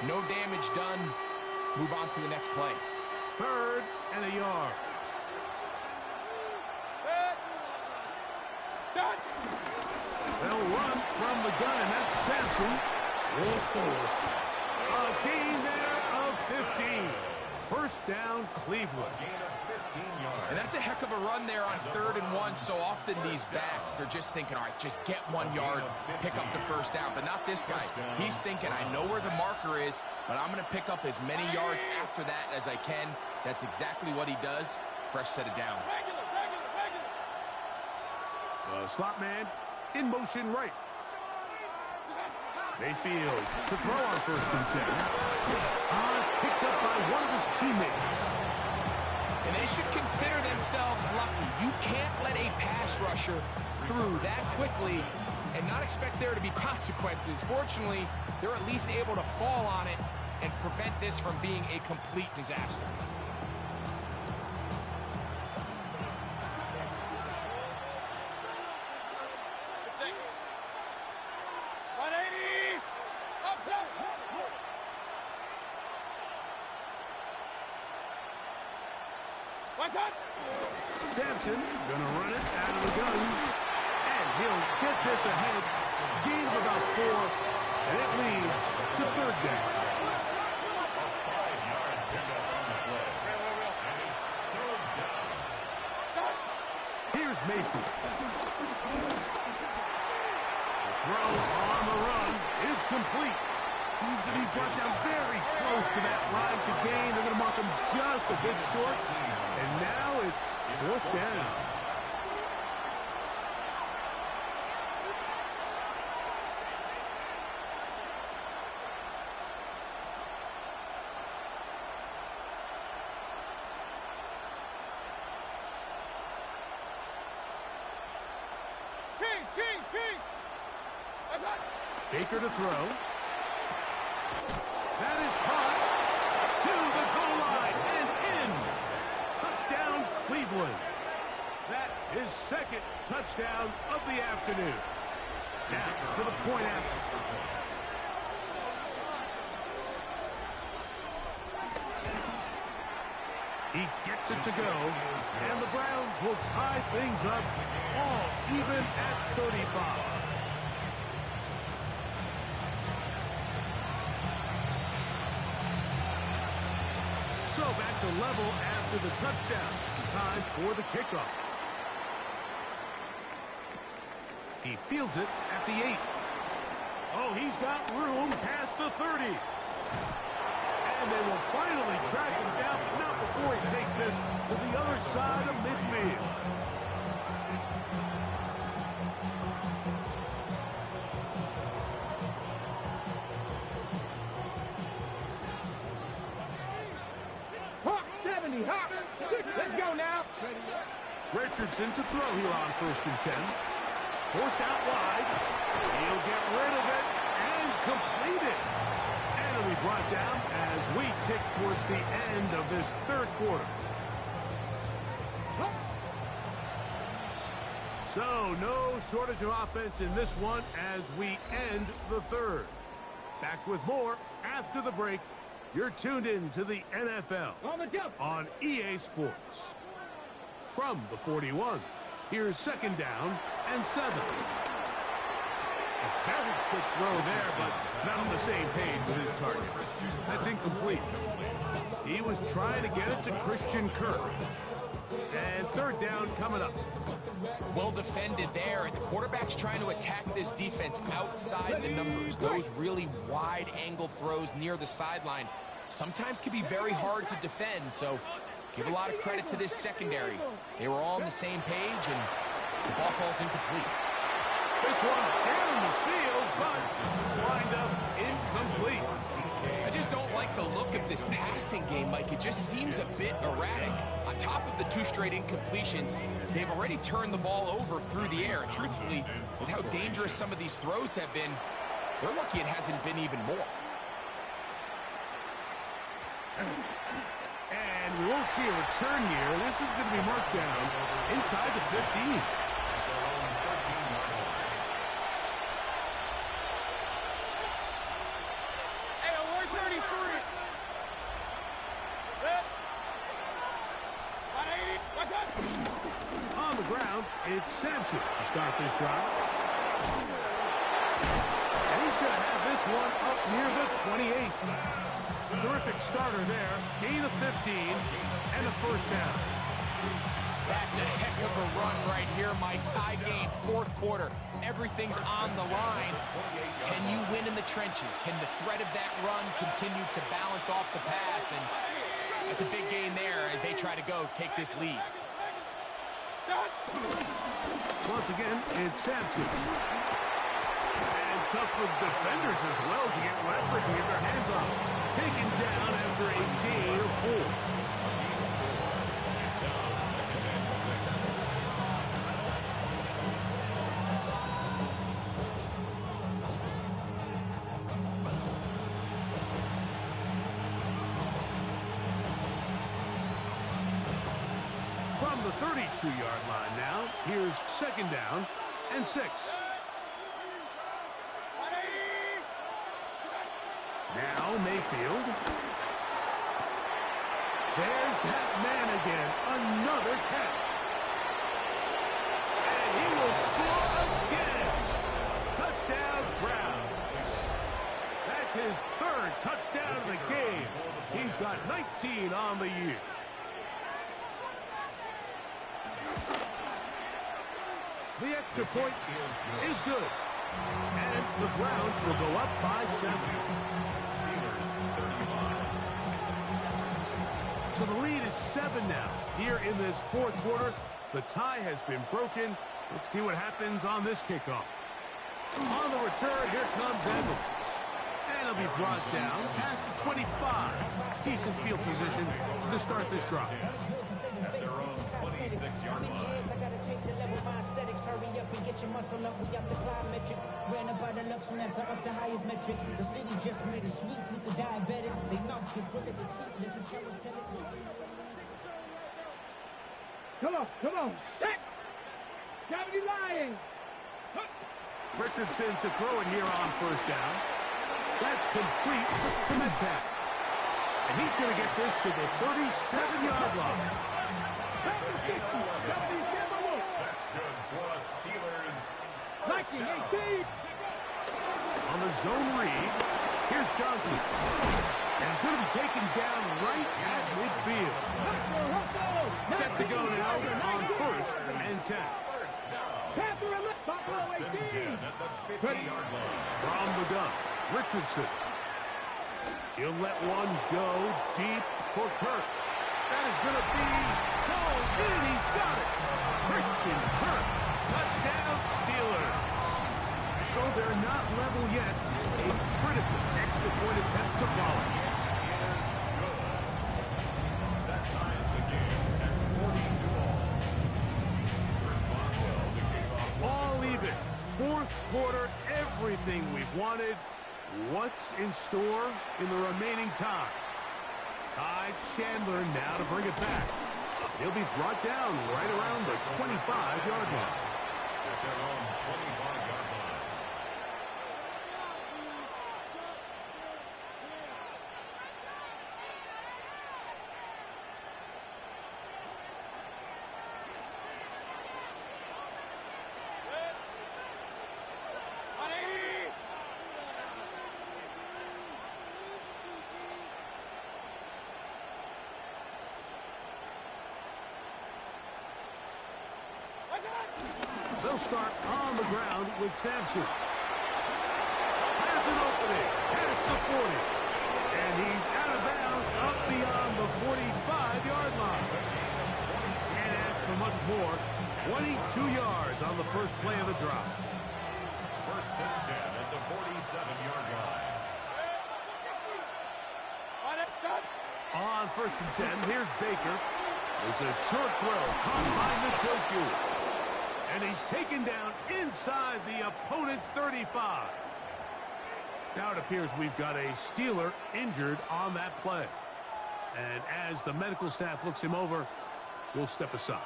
G: no damage done. Move on to the next play.
F: 3rd and a yard. They'll run from the gun, and that's Sampson. A gain there of 15. First down, Cleveland.
G: And that's a heck of a run there on 3rd and 1. So often these backs, they're just thinking, all right, just get 1 yard, pick up the first down. But not this guy. He's thinking, I know where the marker is, but I'm going to pick up as many yards after that as I can. That's exactly what he does. Fresh set of downs.
F: The slot man in motion right. Mayfield to throw on 1st and 10. It's picked up by one of his teammates.
G: And they should consider themselves lucky. You can't let a pass rusher through that quickly and not expect there to be consequences. Fortunately, they're at least able to fall on it and prevent this from being a complete disaster.
F: Sampson gonna run it out of the gun, and he'll get this ahead. Gain of about 4, and it leads to 3rd down. Here's Mayfield. The throw on the run is complete. He's going to be brought down very close to that line to gain. They're going to mark him just a bit short. And now it's 4th down. Baker to throw. That is caught to the goal line and in. Touchdown, Cleveland. That is 2nd touchdown of the afternoon. Now for the point after. He gets it to go, and the Browns will tie things up all even at 35. So back to level after the touchdown. Time for the kickoff. He fields it at the 8. Oh, he's got room past the 30. And they will finally track him down, but not before he takes this to the other side of midfield.
H: Let's go now.
F: Richardson to throw here on 1st and 10. Forced out wide. He'll get rid of it and complete it. And it'll be brought down as we tick towards the end of this 3rd quarter. So no shortage of offense in this one as we end the 3rd. Back with more after the break. You're tuned in to the NFL on EA Sports. From the 41, here's 2nd down and 7. A very quick throw there, but not on the same page with his target. That's incomplete. He was trying to get it to Christian Kirk. And 3rd down coming up.
G: Well defended there, and the quarterback's trying to attack this defense outside the numbers. Those really wide angle throws near the sideline sometimes can be very hard to defend, so give a lot of credit to this secondary. They were all on the same page, and the ball falls incomplete.
F: This one down the field, but wind up incomplete.
G: I just don't like the look of this passing game, Mike. It just seems a bit erratic. On top of the 2 straight incompletions, they've already turned the ball over through the air. And truthfully, with how dangerous some of these throws have been, they're lucky it hasn't been even more.
F: And we won't see a return here. This is going to be marked down inside the 15. It's Sampson to start this drive. And he's going to have this one up near the 28. Terrific starter there. Gain of 15 and a first down.
G: That's a heck of a run right here, Mike. Tie game, fourth quarter. Everything's on the line. Can you win in the trenches? Can the threat of that run continue to balance off the pass? And that's a big gain there as they try to go take this lead.
F: Once again, it's Sampson. And tough for defenders as well to get leverage and get their hands on. Taken down after a gain of 4. From the 32-yard line now, here's second down and 6. Now Mayfield. There's that man again. Another catch. And he will score again. Touchdown Browns. That's his third touchdown of the game. He's got 19 on the year. The extra point is good. And the Browns will go up by 7. So the lead is 7 now. Here in this fourth quarter, the tie has been broken. Let's see what happens on this kickoff. On the return, here comes Edwards. And he'll be brought down past the 25. Decent field position to start this drive.
I: At their own 26-yard line.
J: Hurry up and get your muscle up. We up the plyometric. Ran up by the luxury, that's up the highest metric. The city just made it sweet with the diabetic. They mouth get full of deceit. Let these cameras tell it.
H: Come on. Set. Gravity lying.
F: Richardson to throw it here on first down. That's complete to Metcalf. And he's going to get this to the 37-yard line.
I: That's good for the Steelers. First down.
F: On the zone read, here's Johnson. And he's going to be taken down right at midfield. Set to go now on first and 10.
I: First and 10 at the 50-yard line.
F: From the gun, Richardson. He'll let one go deep for Kirk. That is going to be called in. He's got it. Christian Kirk. Touchdown Steelers. So they're not level yet. A critical extra point attempt to follow.
I: That ties the game at 42-all. Responds well to kick off.
F: All even. Fourth quarter, everything we've wanted. What's in store in the remaining time? Ty Chandler now to bring it back. He'll be brought down right around the 25-yard line.
I: At their own 25-yard line.
F: They'll start on the ground with Sampson. Has an opening. Has the 40. And he's out of bounds up beyond the 45-yard line. Can't ask for much more. 22 yards on the first play of the drive.
I: First and 10 at the 47-yard line.
F: On first and 10, here's Baker. There's a short throw caught by Njoku. And he's taken down inside the opponent's 35. Now it appears we've got a Steeler injured on that play. And as the medical staff looks him over, we'll step aside.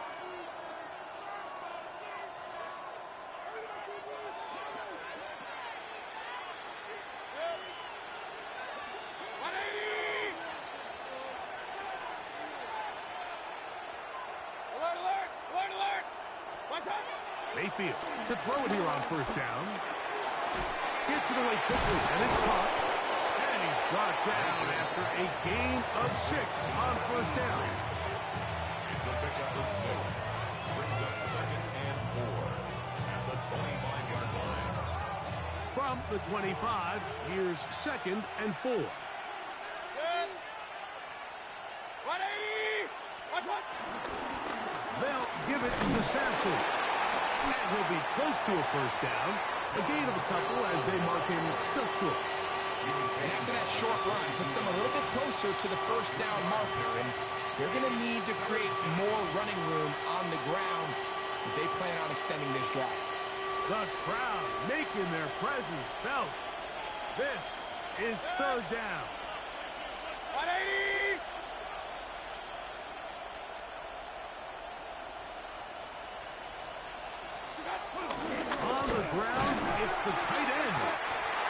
H: Alert!
F: Mayfield to throw it here on first down. Gets it away quickly, and it's caught. And he's brought down after a gain of 6 on first down.
I: It's a pickup of 6. Brings up 2nd and 4 at the 25-yard line.
F: From the 25, here's 2nd and 4. They'll give it to Sampson. And he'll be close to a first down. A gain of a couple as they mark him just short.
G: And after that short run, puts them a little bit closer to the first down marker. And they're going to need to create more running room on the ground if they plan on extending this drive.
F: The crowd making their presence felt. This is 3rd down.
H: 180!
F: On the ground, it's the tight end.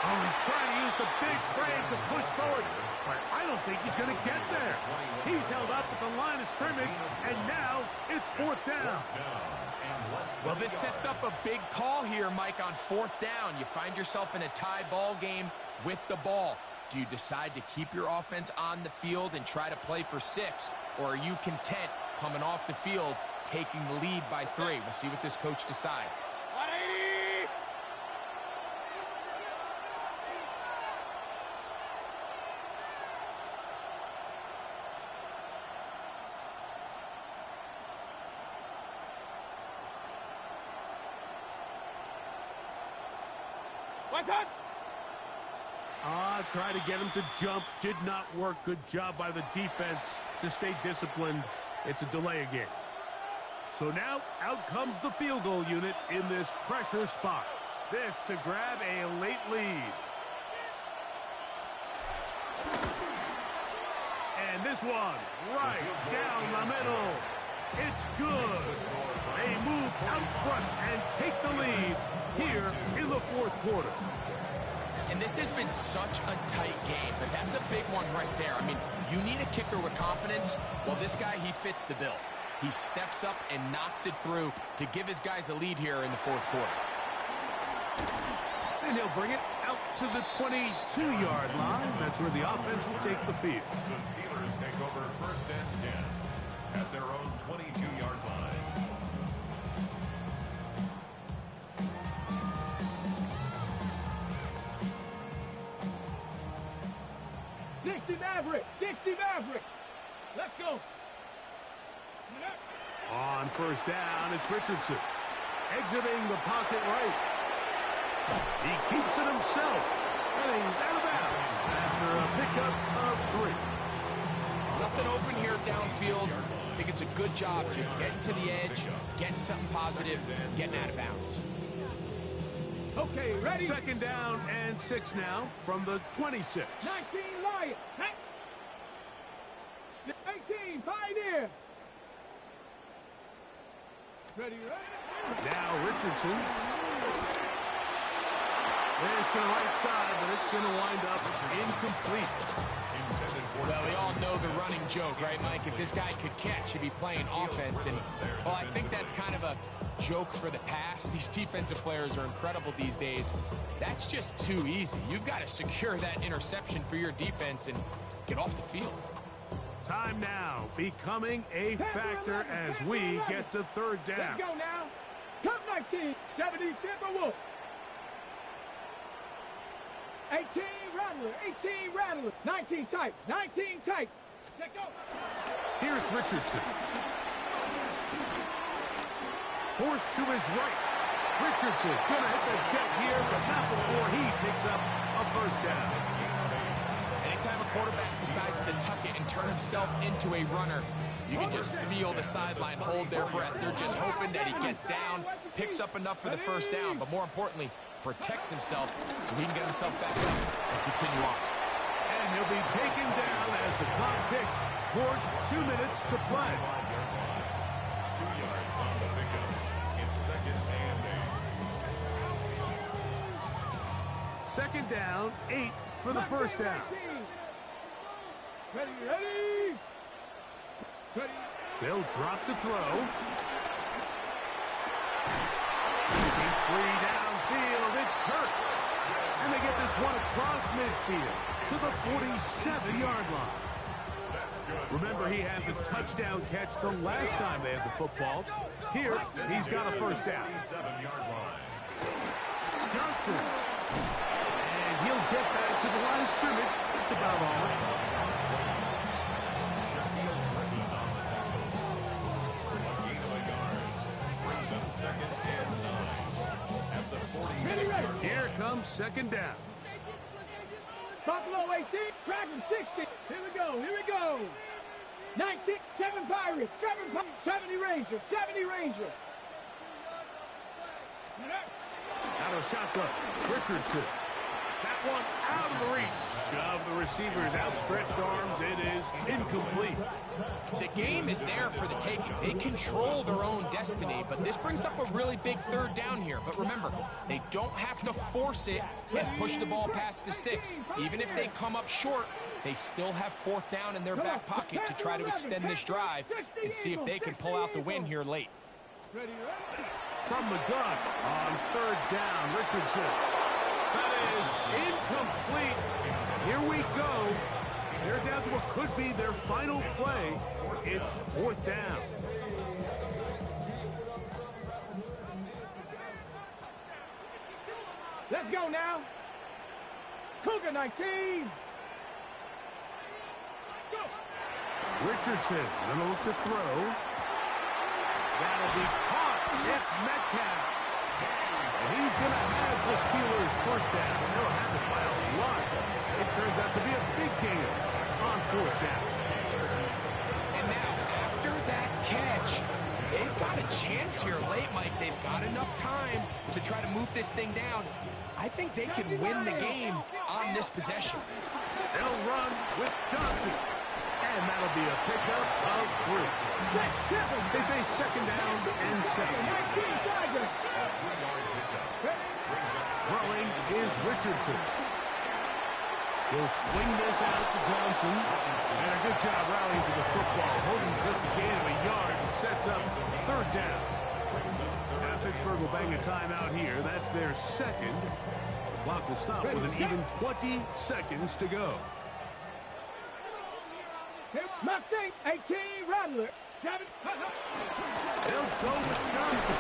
F: Oh, he's trying to use the big frame to push forward, but I don't think he's going to get there. He's held up at the line of scrimmage, and now it's 4th down.
G: Well, this sets up a big call here, Mike, on 4th down. You find yourself in a tie ball game with the ball. Do you decide to keep your offense on the field and try to play for 6, or are you content coming off the field, taking the lead by 3? We'll see what this coach decides.
H: 180! What's up?
F: Try to get him to jump. Did not work. Good job by the defense to stay disciplined. It's a delay again. So now out comes the field goal unit in this pressure spot. This to grab a late lead. And this one right down the middle. It's good. They move out front and take the lead here in the 4th quarter.
G: And this has been such a tight game, but that's a big one right there. I mean, you need a kicker with confidence. Well, this guy, he fits the bill. He steps up and knocks it through to give his guys a lead here in the 4th quarter.
F: And he'll bring it out to the 22-yard line. That's where the offense will take the field.
I: The Steelers take over 1st and 10 at their own 22-yard line.
H: 60 Maverick! 60 Maverick! Let's go!
F: On first down, it's Richardson. Exiting the pocket right. He keeps it himself. And he's out of bounds after a pickup of 3.
G: Nothing open here downfield. I think it's a good job just getting to the edge, getting something positive, getting out of bounds.
H: Okay, ready?
F: 2nd down and 6 now from the 26.
H: 19 Lions. 18 Pioneer. Ready, ready?
F: Now Richardson. There's to the right side, but it's going to wind up incomplete.
G: Well, we all know the running joke, right, Mike? If this guy could catch, he'd be playing offense. And, well, I think that's kind of a joke for the past. These defensive players are incredible these days. That's just too easy. You've got to secure that interception for your defense and get off the field.
F: Time now becoming a factor as we get to 3rd down.
H: Let's go now. Come 19, 70 Timberwolf. 18 Rattler, 18 Rattler, 19 tight, 19 tight. Let's go.
F: Here's Richardson. Forced to his right. Richardson gonna hit the deck here, but not before he picks up a first down.
G: Anytime a quarterback decides to tuck it and turn himself into a runner, you can just feel the sideline hold their breath. They're just hoping that he gets down, picks up enough for the first down, but more importantly, protects himself so he can get himself back up and continue on.
F: And he'll be taken down as the clock ticks towards 2 minutes to play.
I: 2 yards on the pickup. It's 2nd and
F: 8. 2nd down, 8 for the first down.
H: Ready, ready? Ready.
F: They'll drop to throw. Free downfield, it's Kirk. And they get this one across midfield to the 47-yard line. Remember, he had the touchdown catch the last time they had the football. Here, he's got a first down. Johnson. And he'll get back to the line of scrimmage. That's about all. Here comes second down.
H: Buffalo 18, Dragon 60. Here we go, here we go. 19, 7 Pirates, 70 Rangers, 70 Rangers.
F: Out of shotgun, Richardson. That one out of the reach of the receiver's outstretched arms. It is incomplete.
G: The game is there for the taking. They control their own destiny, but this brings up a really big third down here. But remember, they don't have to force it and push the ball past the sticks. Even if they come up short, they still have fourth down in their back pocket to try to extend this drive and see if they can pull out the win here late.
F: From the gun on third down, Richardson. That is incomplete. Here we go. They're down to what could be their final play. It's fourth down.
H: Let's go now. Cougar 19. Go.
F: Richardson gonna look to throw. That'll be caught. It's Metcalf. And he's going to have the Steelers first down. They'll have it by a lot. It turns out to be a big gain on fourth down.
G: And now, after that catch, they've got a chance here late, Mike. They've got enough time to try to move this thing down. I think they could win the game on this possession.
F: They'll run with Johnson. And that'll be a pickup of 3. They face second down and 7. Throwing is Richardson. He'll swing this out to Johnson. And a good job rallying to the football. Holding just a gain of a yard and sets up third down. Now Pittsburgh will bang a timeout here. That's their second. The clock will stop with an even 20 seconds to go.
H: Mustang 18, Rattler. 7.
F: They'll go with Johnson.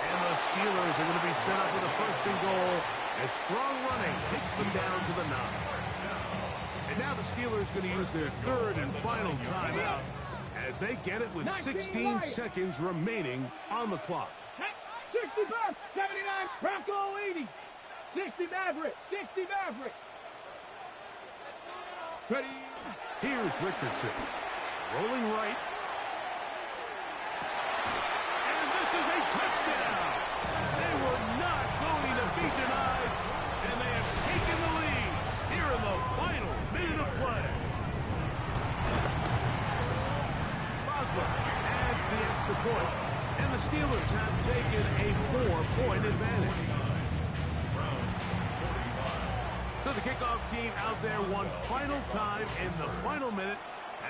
F: And the Steelers are going to be set up with a first and goal as strong running takes them down to the 9. And now the Steelers are going to use their third and final timeout as they get it with 16 seconds remaining on the clock.
H: 65, 79, Bronco 80. 60 Maverick, 60 Maverick. Ready?
F: Here's Richardson. Rolling right. And this is a touchdown. They were not going to be denied. And they have taken the lead here in the final minute of play. Boswell adds the extra point. And the Steelers have taken a 4-point advantage. So the kickoff team out there one final time in the final minute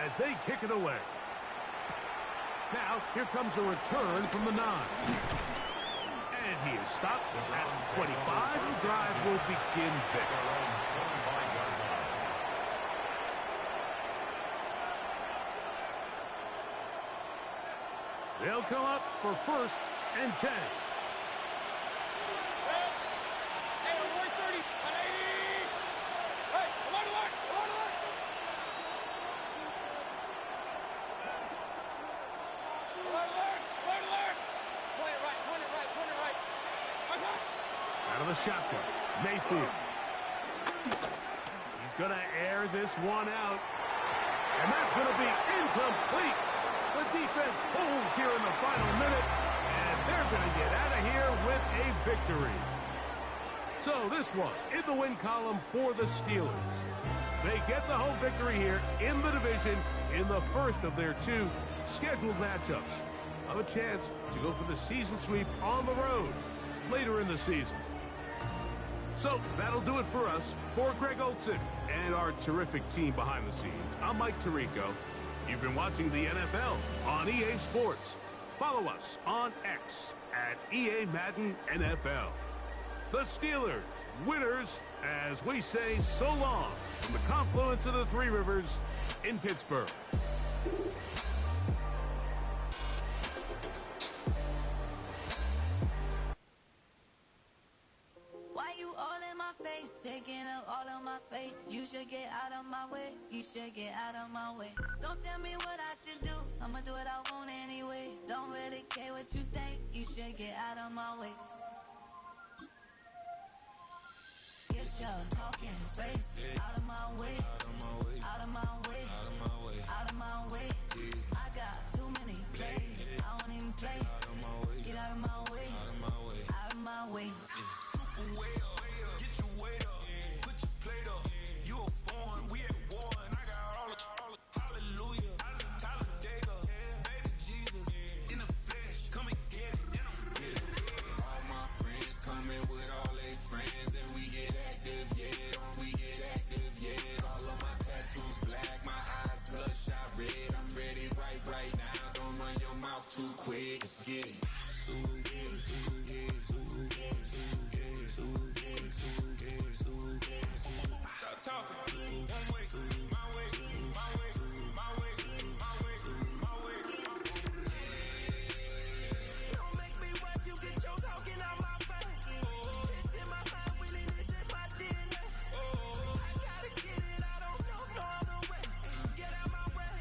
F: as they kick it away. Now, here comes a return from the 9. And he is stopped at 25. His drive will begin there. They'll come up for first and 10. Out of the shotgun, Mayfield. He's going to air this one out. And that's going to be incomplete. The defense holds here in the final minute. And they're going to get out of here with a victory. So this one in the win column for the Steelers. They get the home victory here in the division in the first of their 2 scheduled matchups. Have a chance to go for the season sweep on the road later in the season. So that'll do it for us. For Greg Olson and our terrific team behind the scenes, I'm Mike Tirico. You've been watching the NFL on EA Sports. Follow us on X at EA Madden NFL. The Steelers, winners, as we say so long from the confluence of the Three Rivers in Pittsburgh.
E: Why you all in my face, taking up all of my space? You should get out of my way, you should get out of my way. Don't tell me what I should do, I'ma do what I want anyway. Don't really care what you think, you should get out of my way. Get your talking face out of my way, out of my way, out of my way, out of my way. I got too many plays, I don't even play. Get out of my way, out of my way, out of my way.
A: Super way up, get your weight up, put your plate up. You a foreign, we at war, and I got all the hallelujah, Talladega, baby Jesus, in the flesh, come and get it, and I'm get it. All my friends coming with all their friends, and we get active, yeah, don't we get active, yeah. All of my tattoos black, my eyes bloodshot red, I'm ready right now. Don't run your mouth too quick, let's get it. Stop talking. One way, my way, my way, my way, my way, my way.
B: Don't make me wipe you, get your talking out my face. It's in my mind, winning, it's in my DNA. I gotta get it, I don't know no other way. Get out my way.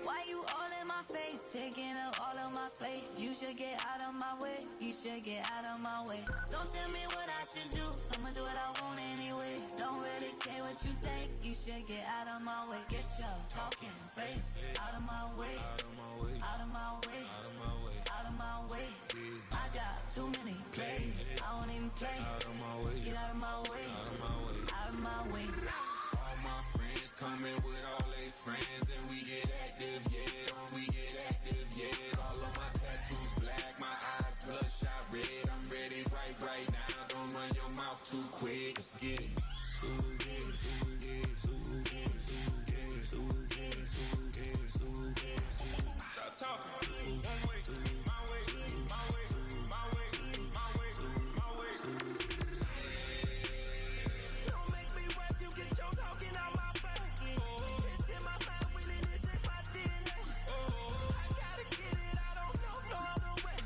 E: Why you all in my face, taking up all of my space? You should get out of my way, you should get out of my way. Don't tell me what I should do, I'ma do what I want anyway. Don't really care what you think, you should get out of my way. Get your talking face out of my way, out of my way, out of my way, out of my way, out of my way. I got too many plays, I don't even play. Out of my way, get out of my way, out of my way, out of my way.
A: All my friends coming with all their friends, and we get active, yeah, don't we get active, yeah. All of my tattoos black, my eyes bloodshot red, I'm ready right now. Don't run your mouth too quick, let's get it. Stop talking. One way, my way, my way, my way, my way, my way.
B: Don't make me wipe you, get your talking out my face. It's in my mind, winning, it's in my DNA. I gotta get it, I don't know no other way.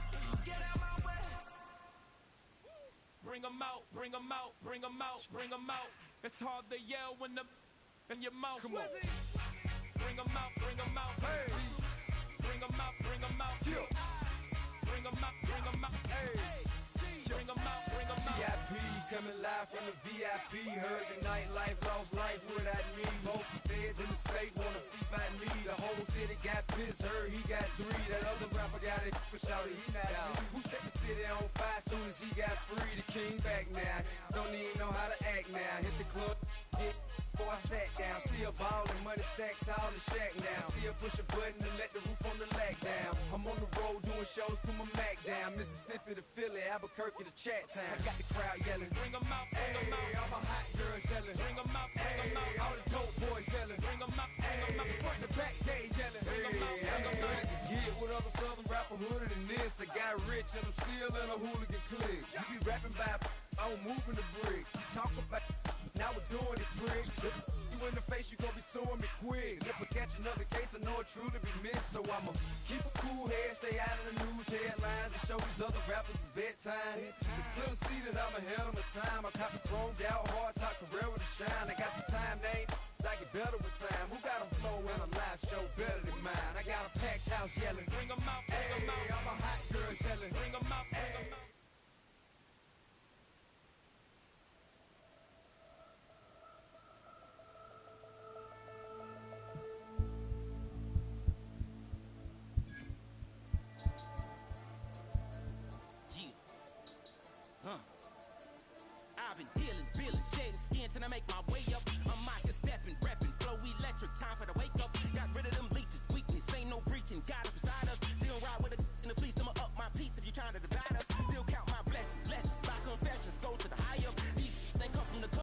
B: Get out my way.
A: Bring 'em out, bring 'em out, bring 'em out, bring 'em out. It's hard to yell when the in your mouth. Come on. Bring 'em out, bring 'em out. Hey. Bring 'em out, bring 'em out. Yeah. Bring 'em out, bring 'em out. Hey. Bring 'em out, bring 'em out.
K: VIP coming live from the VIP. Heard the nightlife, lost life without me. Both feds in the state wanna see by me. The whole city got pissed, heard he got 3. That other rapper got it, but shouted he not out. Who set the city on fire soon as he got free? The king back now. Don't even know how to act now. Hit the club, hit. Before I sat down, still ballin', money stacked tall and shack now. Still push a button to let the roof on the lag down. I'm on the road doing shows, put my Mac down. Mississippi to Philly, Albuquerque to Chat Town. I got the crowd yelling,
A: Bring 'em out, bring 'em out.
K: all my hot girls yelling,
A: Bring 'em out, bring 'em out.
K: all the dope boys yelling,
A: Bring 'em out, bring 'em out.
K: front to back gate yelling,
A: Bring 'em out, bring 'em out.
K: Get with other southern rapper hooded than this. I got rich and I'm still in a hooligan clique. You be rapping by, I'm moving the bricks. You talk about, now we're doing it, prick. You in the face, you gon' be suing me quick. If I catch another case, I know it truly be missed. So I'ma keep a cool head, stay out of the news headlines, and show these other rappers it's bedtime. It's clear to see that I'm ahead of my time. I copy chromed out, hard top career with